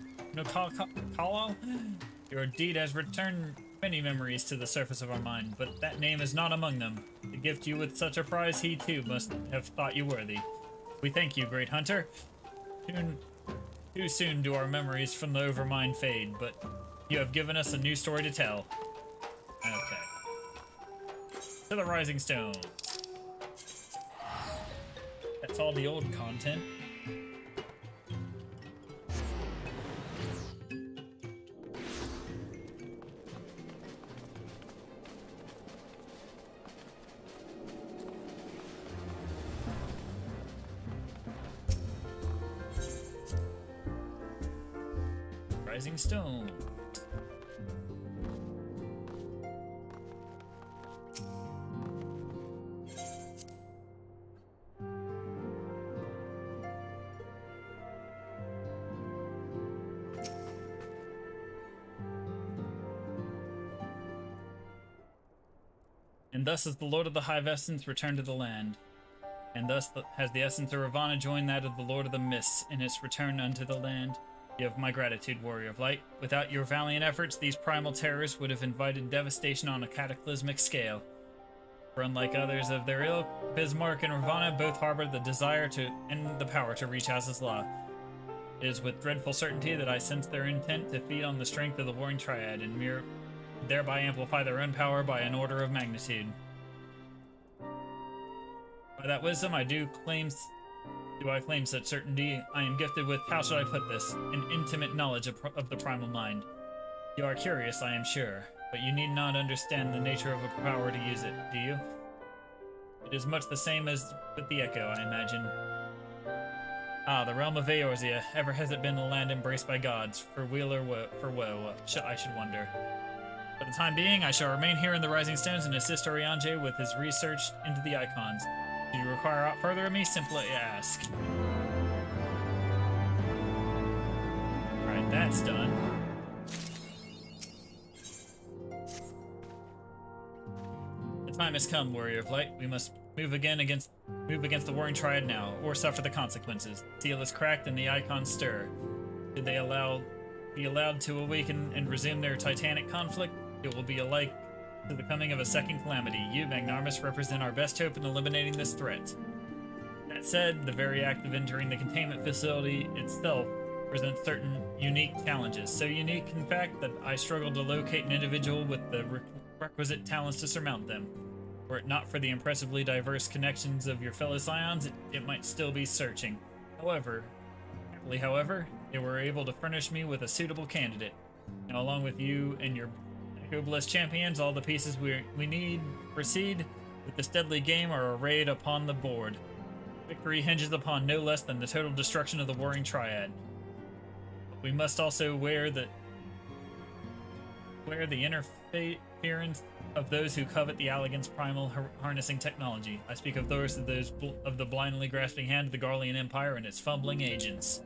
Your deed has returned many memories to the surface of our mind, but that name is not among them. To gift you with such a prize, he too must have thought you worthy. We thank you, great hunter. Too soon do our memories from the Overmind fade, but you have given us a new story to tell. Okay. To the Rising Stone. That's all the old content. Rising Stone. And thus has the Lord of the Hive Essence returned to the land. And thus has the essence of Ravana joined that of the Lord of the Mists in its return unto the land. You have my gratitude, Warrior of Light. Without your valiant efforts, these primal terrors would have invited devastation on a cataclysmic scale. For unlike others of their ilk, Bismarck and Ravana both harbor the desire to and the power to reach Haz's Law. It is with dreadful certainty that I sense their intent to feed on the strength of the Warring Triad and thereby amplify their own power by an order of magnitude. By that wisdom do I claim such certainty. I am gifted with, how should I put this, an intimate knowledge of the primal mind. You are curious, I am sure, but you need not understand the nature of a power to use it, do you? It is much the same as with the Echo, I imagine. Ah, the realm of Eorzea. Ever has it been a land embraced by gods, for weal or for woe, I should wonder. For the time being, I shall remain here in the Rising Stones and assist Oriange with his research into the icons. Do you require aught further of me? Simply ask. Alright, that's done. The time has come, Warrior of Light. We must move against the Warring Triad now, or suffer the consequences. The seal is cracked and the icons stir. Should they be allowed to awaken and resume their titanic conflict, it will be alike to the coming of a second calamity. You, Magnarmus, represent our best hope in eliminating this threat. That said, the very act of entering the containment facility itself presents certain unique challenges. So unique, in fact, that I struggle to locate an individual with the requisite talents to surmount them. Were it not for the impressively diverse connections of your fellow Scions, it might still be searching. However, they were able to furnish me with a suitable candidate. Now, along with you and your Echo-Bliss champions, all the pieces we need to proceed with this deadly game are arrayed upon the board. Victory hinges upon no less than the total destruction of the Warring Triad. But we must also wear the interference of those who covet the Alligance primal harnessing technology. I speak of those of the blindly grasping hand of the Garlean Empire and its fumbling agents.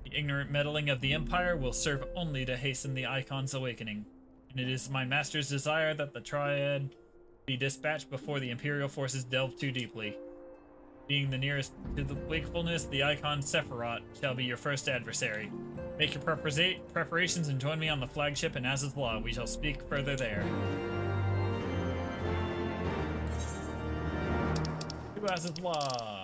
The ignorant meddling of the Empire will serve only to hasten the Icon's awakening. and it is my master's desire that the Triad be dispatched before the Imperial forces delve too deeply. Being the nearest to the wakefulness, the Icon Sephiroth shall be your first adversary. Make your preparations and join me on the flagship in Az's Law. We shall speak further there. To Az's Law.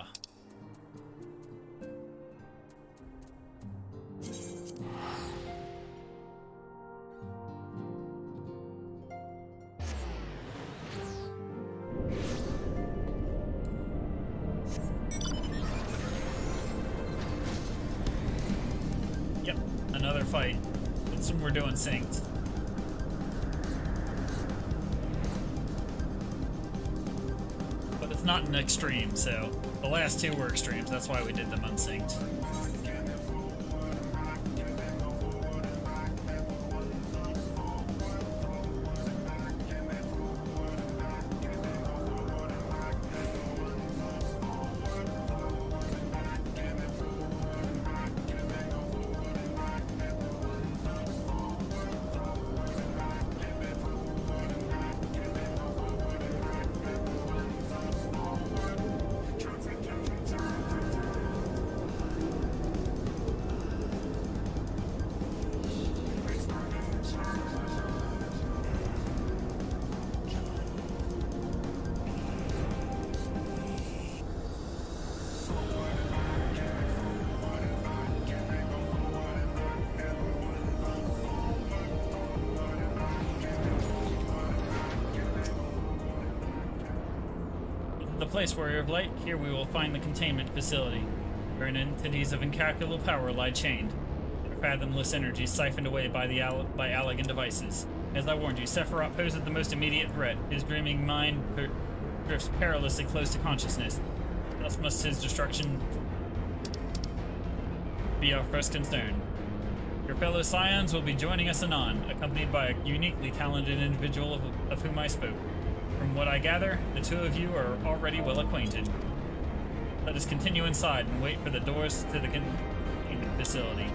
Yep, another fight. But soon we're doing synced. But it's not an extreme, so the last two were extremes. That's why we did them unsynced. The place warrior of light, here we will find the containment facility, wherein entities of incalculable power lie chained, their fathomless energies siphoned away by Allagan devices. As I warned you, Sephiroth poses the most immediate threat. His dreaming mind drifts perilously close to consciousness. Thus must his destruction be our first concern. Your fellow Scions will be joining us anon, accompanied by a uniquely talented individual of whom I spoke. From what I gather, the two of you are already well acquainted. Let us continue inside and wait for the doors to the containment facility.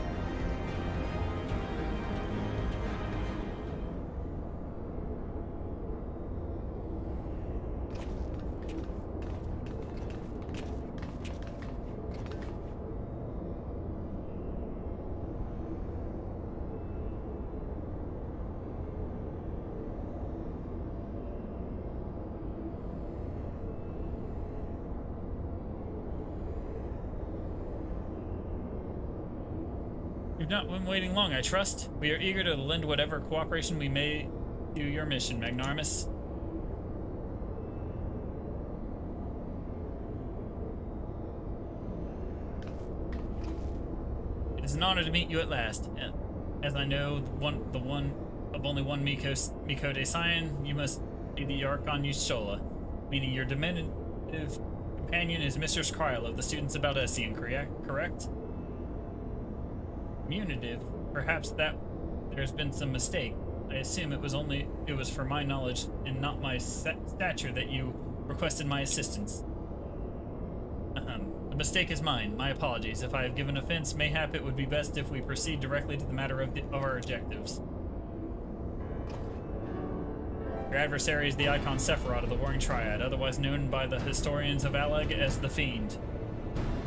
You've not been waiting long, I trust. We are eager to lend whatever cooperation we may to your mission, Magnarmus. It is an honor to meet you at last. As I know, the one of only one Mikote Scion, you must be the Archon Y'shtola, meaning your diminutive companion is Mistress Kryl of the Students of Baldesion, correct? Diminutive? Perhaps there's been some mistake. I assume it was for my knowledge and not my stature that you requested my assistance. The mistake is mine. My apologies. If I have given offense, mayhap it would be best if we proceed directly to the matter of our objectives. Your adversary is the Icon Sephiroth of the Warring Triad, otherwise known by the historians of Allag as the Fiend.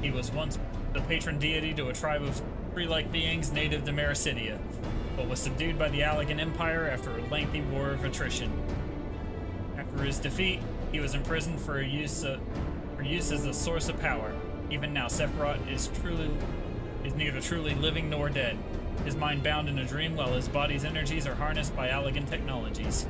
He was once the patron deity to a tribe of tree-like beings native to Mericidia, but was subdued by the Allagan Empire after a lengthy war of attrition. After his defeat, he was imprisoned for use as a source of power. Even now, Sephiroth is neither truly living nor dead. His mind bound in a dream while his body's energies are harnessed by Allagan technologies.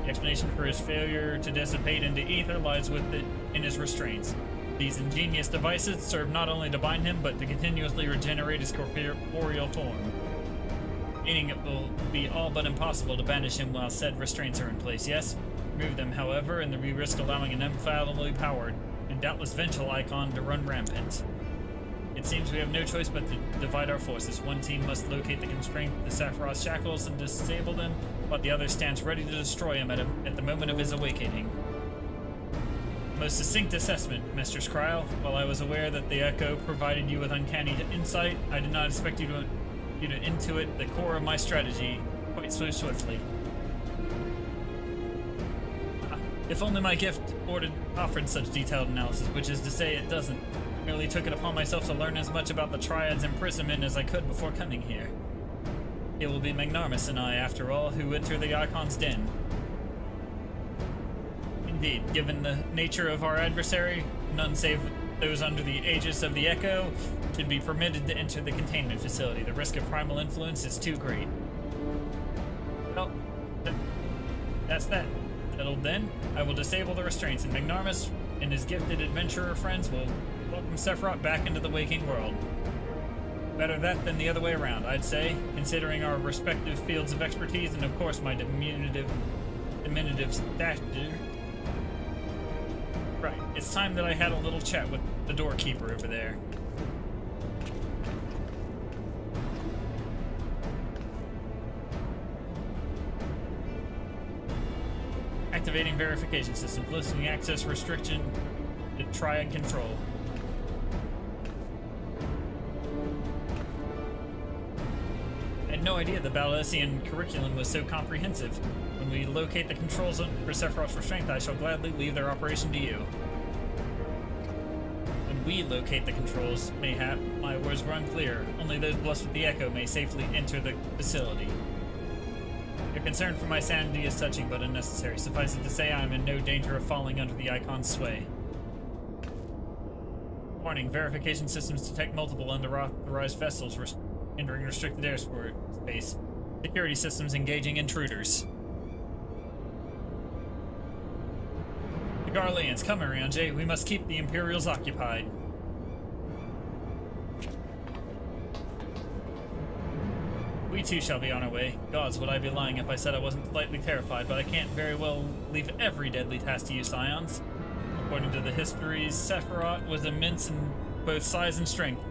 The explanation for his failure to dissipate into ether lies in his restraints. These ingenious devices serve not only to bind him, but to continuously regenerate his corporeal form. Meaning it will be all but impossible to banish him while said restraints are in place, yes? Remove them, however, and we risk allowing an unfathomably powered and doubtless vengeful icon to run rampant. It seems we have no choice but to divide our forces. One team must locate the constraint, the Sephiroth's shackles, and disable them, while the other stands ready to destroy him at the moment of his awakening. Most succinct assessment, Mistress Kryl. While I was aware that the Echo provided you with uncanny insight, I did not expect you to intuit the core of my strategy quite so swiftly. If only my gift offered such detailed analysis, which is to say it doesn't. Merely took it upon myself to learn as much about the Triad's imprisonment as I could before coming here. It will be Magnarmus and I, after all, who enter the Icon's den. Indeed, given the nature of our adversary, none save those under the aegis of the Echo should be permitted to enter the containment facility. The risk of primal influence is too great. Well, that's that. Settled then, I will disable the restraints, and Magnarmus and his gifted adventurer friends will welcome Sephiroth back into the waking world. Better that than the other way around, I'd say, considering our respective fields of expertise and, of course, my diminutive stature. Right, it's time that I had a little chat with the doorkeeper over there. Activating verification system, lifting access restriction to Triad control. I had no idea the Balesian curriculum was so comprehensive. When we locate the controls for Sephiroth's restraint, I shall gladly leave their operation to you. When we locate the controls, mayhap, my words were unclear. Only those blessed with the Echo may safely enter the facility. Your concern for my sanity is touching but unnecessary. Suffice it to say, I am in no danger of falling under the Icon's sway. Warning, verification systems detect multiple unauthorized vessels entering restricted airspace. Security systems engaging intruders. The Garleans, come Arianje. We must keep the Imperials occupied. We too shall be on our way. Gods, would I be lying if I said I wasn't slightly terrified, but I can't very well leave every deadly task to you scions. According to the histories, Sephiroth was immense in both size and strength,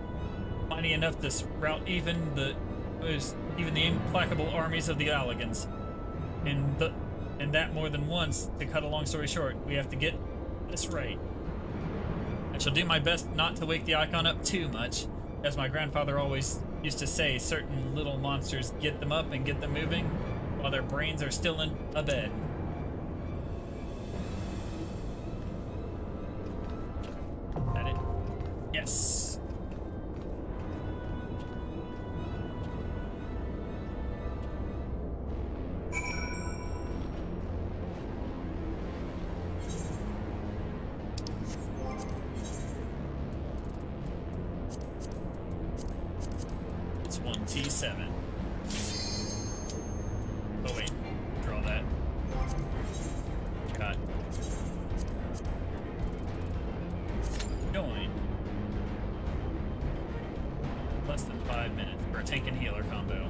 mighty enough to rout even the implacable armies of the Alligans. And that more than once. To cut a long story short, we have to get this right. I shall do my best not to wake the Icon up too much. As my grandfather always used to say, certain little monsters get them up and get them moving while their brains are still in a bed. Is that it? Yes. It's 1T7. Oh wait, draw that. Cut. Join. Less than 5 minutes for a tank and healer combo.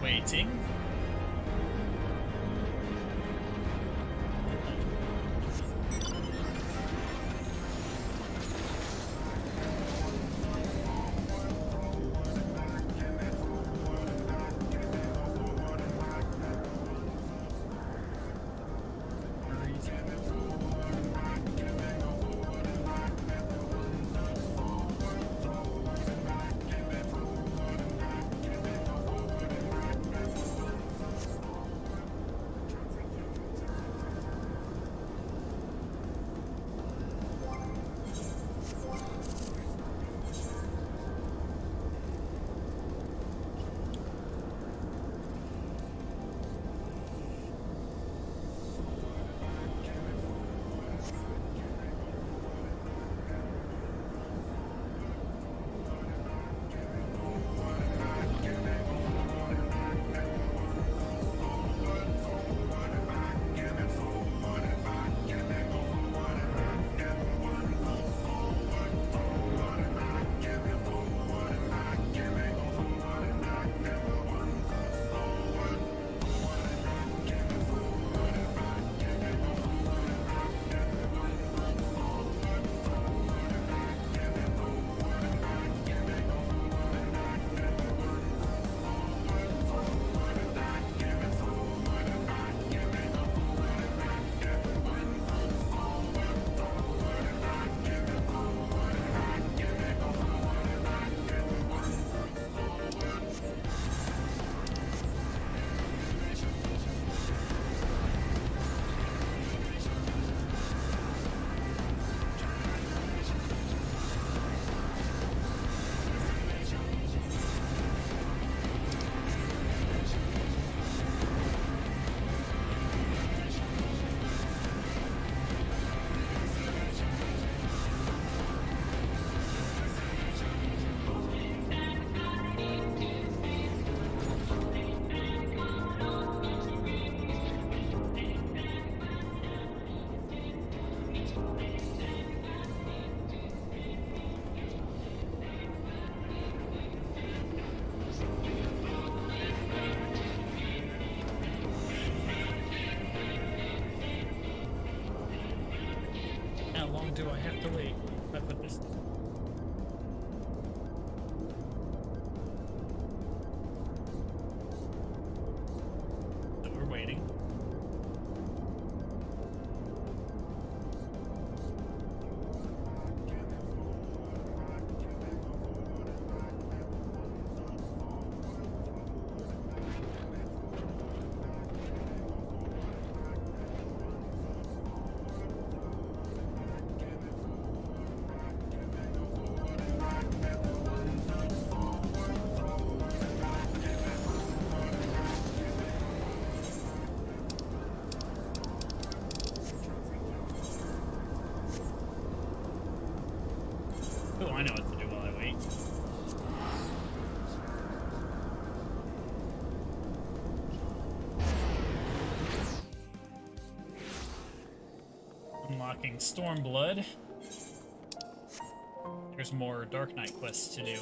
Waiting. do I have to wait? If I put this. So we're waiting. Oh, I know what to do while I wait. Unlocking Stormblood. There's more Dark Knight quests to do.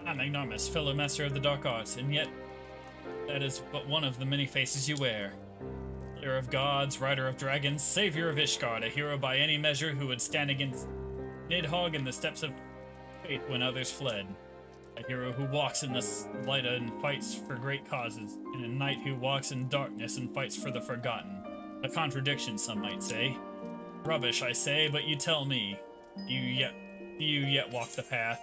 I'm Ignormus, fellow master of the dark arts, and yet that is but one of the many faces you wear. Slayer of gods, rider of dragons, savior of Ishgard, a hero by any measure who would stand against Nidhogg in the steps of faith when others fled. A hero who walks in the light and fights for great causes, and a knight who walks in darkness and fights for the forgotten. A contradiction, some might say. Rubbish, I say, but you tell me. Do you yet walk the path?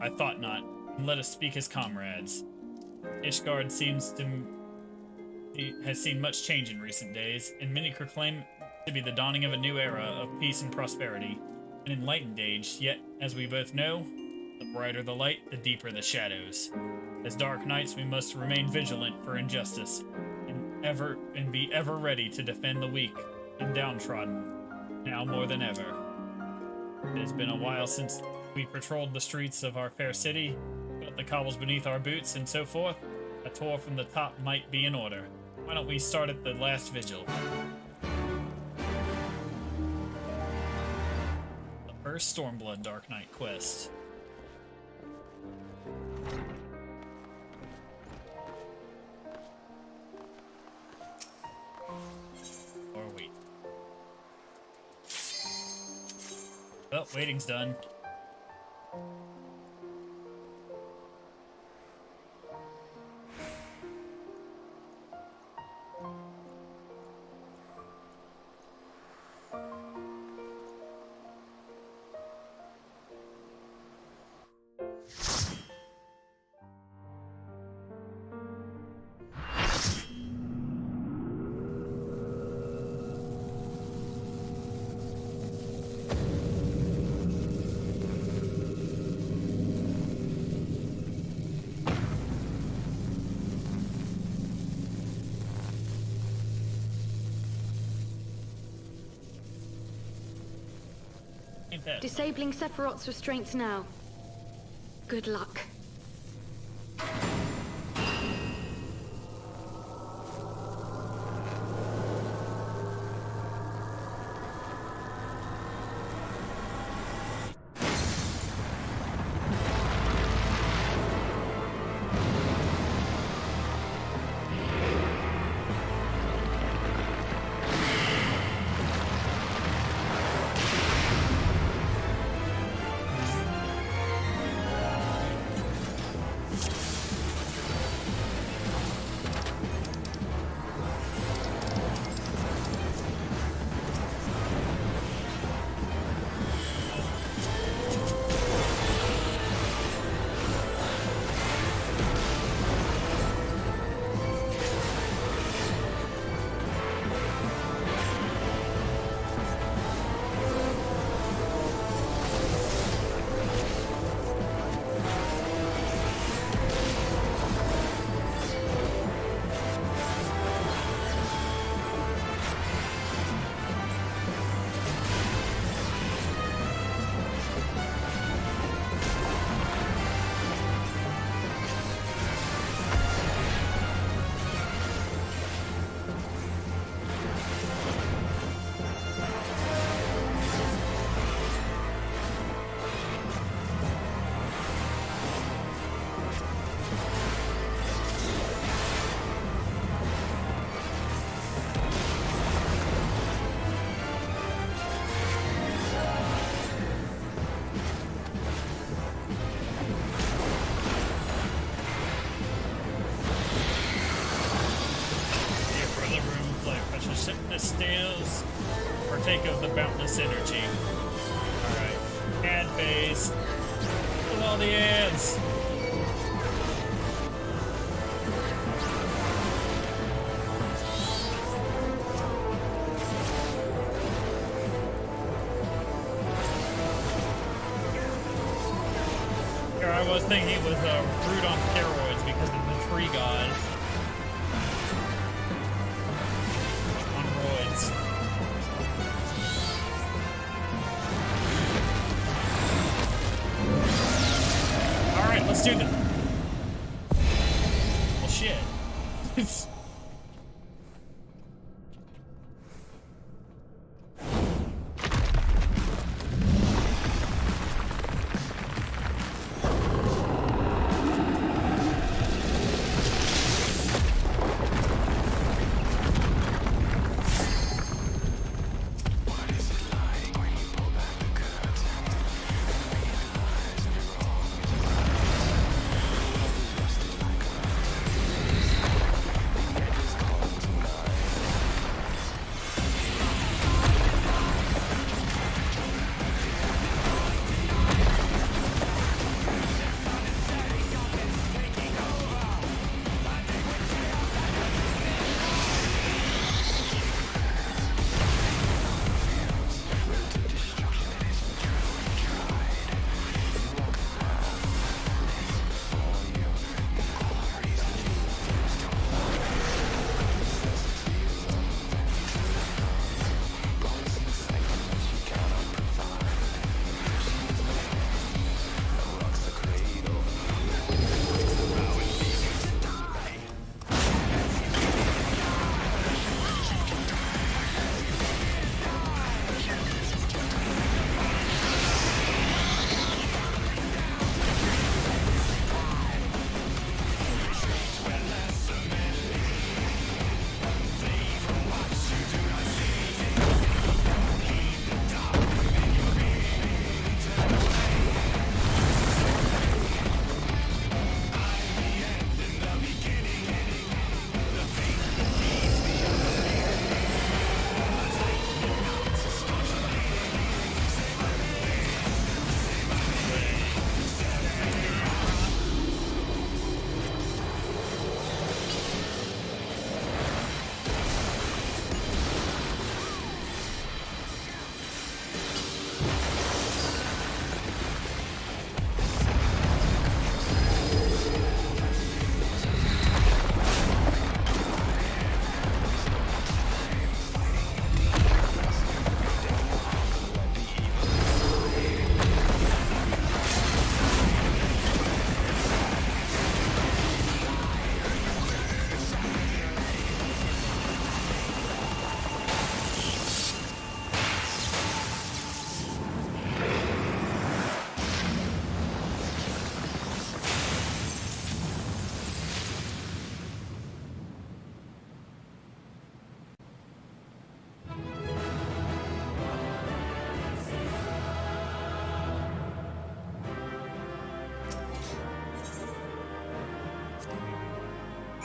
I thought not. Let us speak as comrades. Ishgard has seen much change in recent days, and many proclaim to be the dawning of a new era of peace and prosperity, an enlightened age. Yet, as we both know, the brighter the light, the deeper the shadows. As dark knights, we must remain vigilant for injustice, and be ever ready to defend the weak and downtrodden, now more than ever. It has been a while since we patrolled the streets of our fair city, got the cobbles beneath our boots, and so forth. A tour from the top might be in order. Why don't we start at the last vigil? The first Stormblood Dark Knight quest. Or wait. Well, waiting's done. Disabling Sephiroth's restraints now. Good luck. Such as sickness steals, partake of the boundless energy. Alright. Ad base. With all the ads. Here I was thinking it was Brood on steroids because of the tree god. On roids. Alright, let's do this. Well, shit.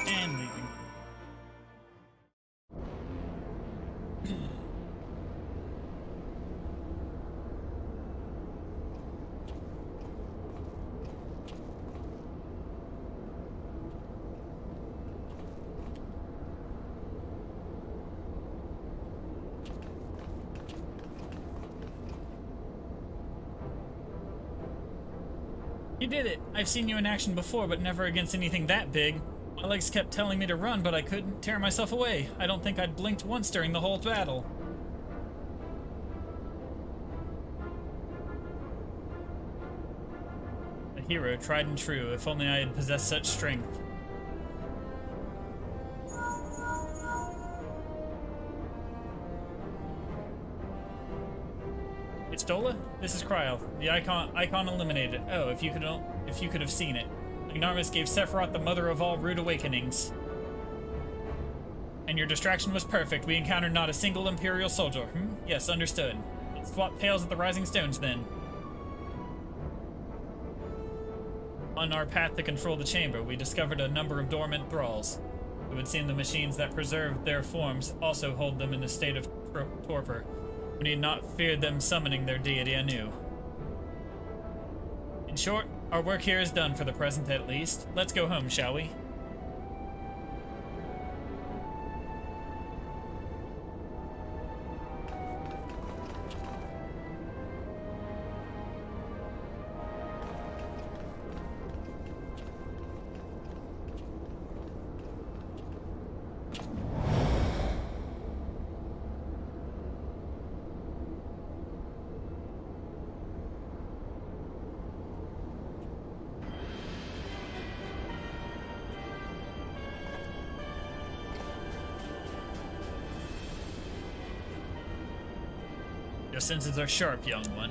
And leaving. You did it! I've seen you in action before, but never against anything that big. My legs kept telling me to run, but I couldn't tear myself away. I don't think I'd blinked once during the whole battle. A hero, tried and true. If only I had possessed such strength. It's Dola? This is Cryo. The icon eliminated. Oh, if you could have seen it. Ignarmus gave Sephiroth the mother of all rude awakenings. And your distraction was perfect. We encountered not a single Imperial soldier. Yes, understood. Let's swap tails at the Rising Stones then. On our path to control the chamber, we discovered a number of dormant thralls. It would seem the machines that preserve their forms also hold them in a state of torpor. We need not fear them summoning their deity anew. In short, our work here is done for the present at least. Let's go home, shall we? Your senses are sharp, young one.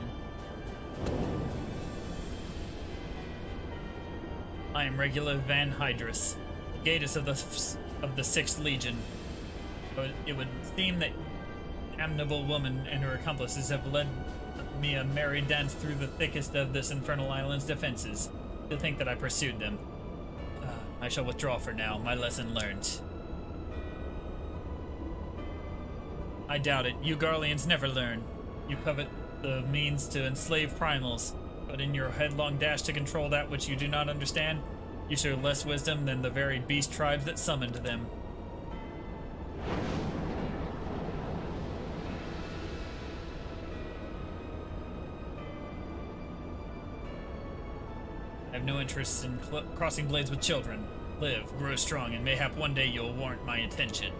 I am Regula Van Hydrus, Gatus of the 6th Legion. It would seem that damnable woman and her accomplices have led me a merry dance through the thickest of this infernal island's defenses. To think that I pursued them. I shall withdraw for now, my lesson learned. I doubt it. You Garleans never learn. You covet the means to enslave primals, but in your headlong dash to control that which you do not understand, you show less wisdom than the very beast tribes that summoned them. I have no interest in crossing blades with children. Live, grow strong, and mayhap one day you'll warrant my attention.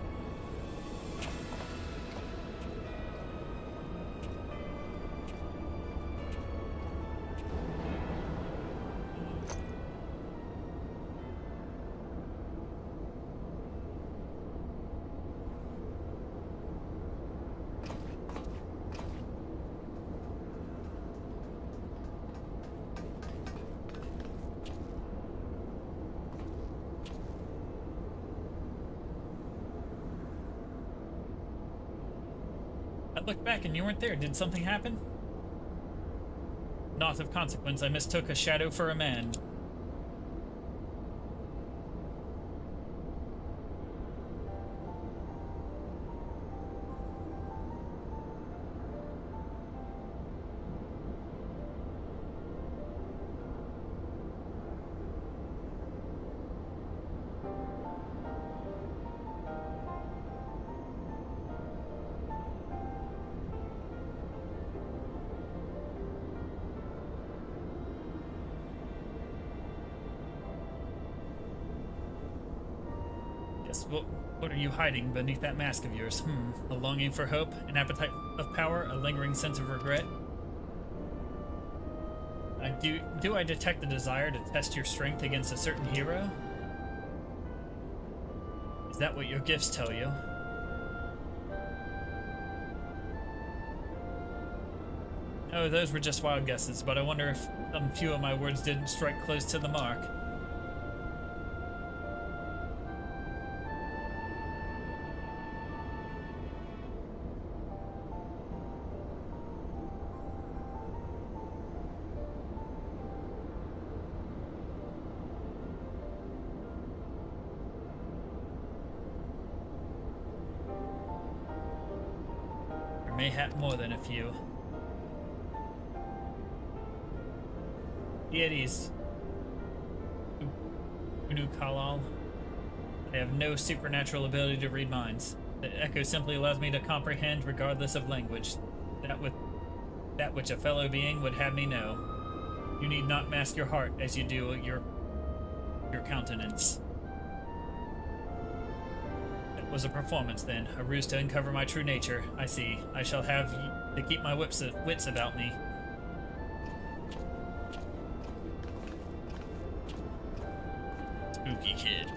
I looked back and you weren't there. Did something happen? Not of consequence. I mistook a shadow for a man. What are you hiding beneath that mask of yours? A longing for hope, an appetite of power, a lingering sense of regret? Do I detect a desire to test your strength against a certain hero? Is that what your gifts tell you? Oh, those were just wild guesses, but I wonder if some few of my words didn't strike close to the mark. Mayhap more than a few. Deities. Unu Kalal. I have no supernatural ability to read minds. The echo simply allows me to comprehend regardless of language. That which a fellow being would have me know. You need not mask your heart as you do your countenance. Was a performance then, a ruse to uncover my true nature. I see. I shall have to keep my wits about me. Spooky kid.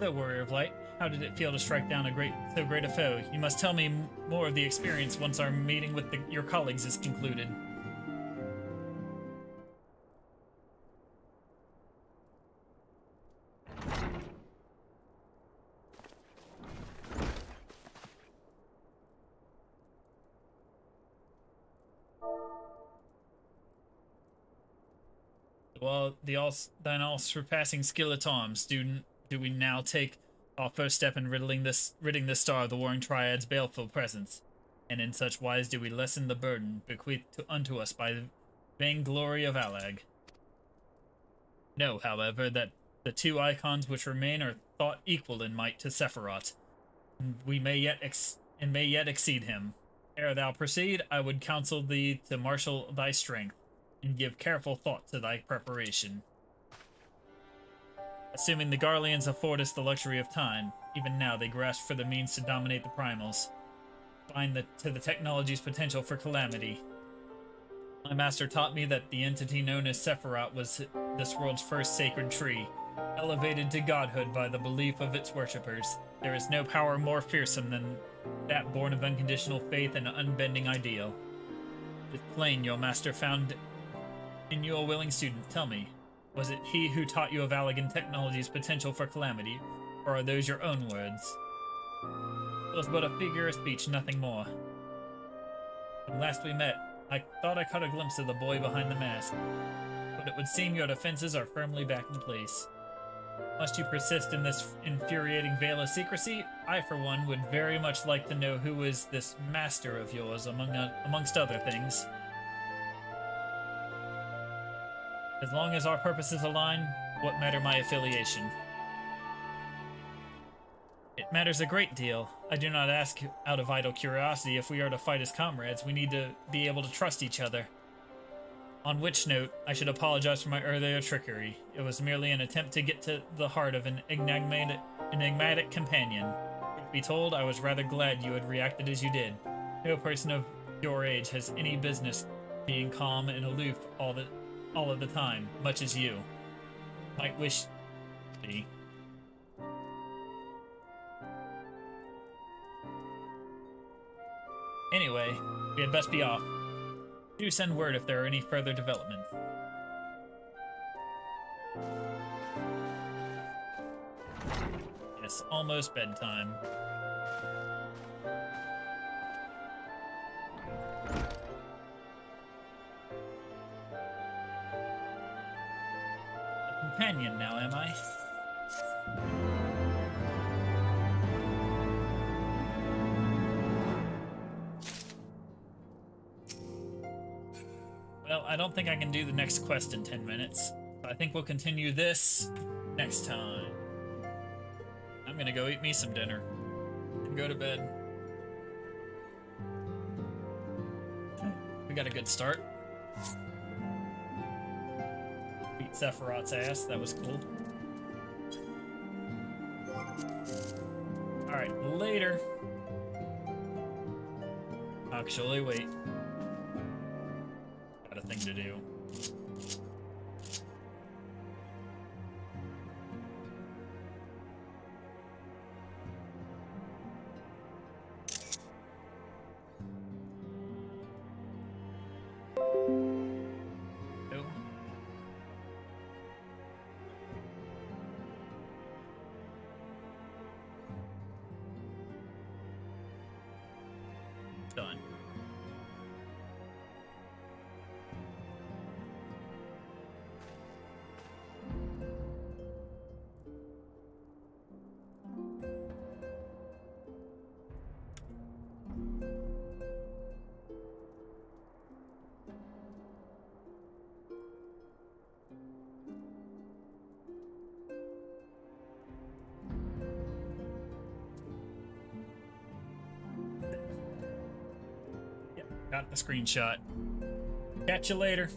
So, Warrior of Light, how did it feel to strike down so great a foe? You must tell me more of the experience once our meeting with your colleagues is concluded. Well, thine all-surpassing skill at arms, student, do we now take our first step in ridding this star of the Warring Triad's baleful presence, and in such wise do we lessen the burden bequeathed unto us by the vainglory of Allag. Know, however, that the two icons which remain are thought equal in might to Sephiroth, and may yet exceed him. Ere thou proceed, I would counsel thee to marshal thy strength, and give careful thought to thy preparation. Assuming the Garleans afford us the luxury of time, even now they grasp for the means to dominate the primals, bind to the technology's potential for calamity. My master taught me that the entity known as Sephiroth was this world's first sacred tree, elevated to godhood by the belief of its worshippers. There is no power more fearsome than that born of unconditional faith and unbending ideal. It is plain your master found in you a willing student. Tell me, was it he who taught you of Allagan Technology's potential for calamity, or are those your own words? It was but a figure of speech, nothing more. When last we met, I thought I caught a glimpse of the boy behind the mask, but it would seem your defenses are firmly back in place. Must you persist in this infuriating veil of secrecy? I, for one, would very much like to know who is this master of yours, amongst other things. As long as our purposes align, what matter my affiliation? It matters a great deal. I do not ask out of idle curiosity. If we are to fight as comrades, we need to be able to trust each other. On which note, I should apologize for my earlier trickery. It was merely an attempt to get to the heart of an enigmatic companion. Truth be told, I was rather glad you had reacted as you did. No person of your age has any business being calm and aloof all of the time, much as you might wish to be. Anyway, we had best be off. Do send word if there are any further developments. Yes, almost bedtime. Companion now, am I? Well, I don't think I can do the next quest in 10 minutes. I think we'll continue this next time. I'm gonna go eat me some dinner and go to bed. We got a good start. Beat Sephiroth's ass, that was cool. Alright, later. Actually, wait. Got a thing to do. Done. Got the screenshot. Catch you later.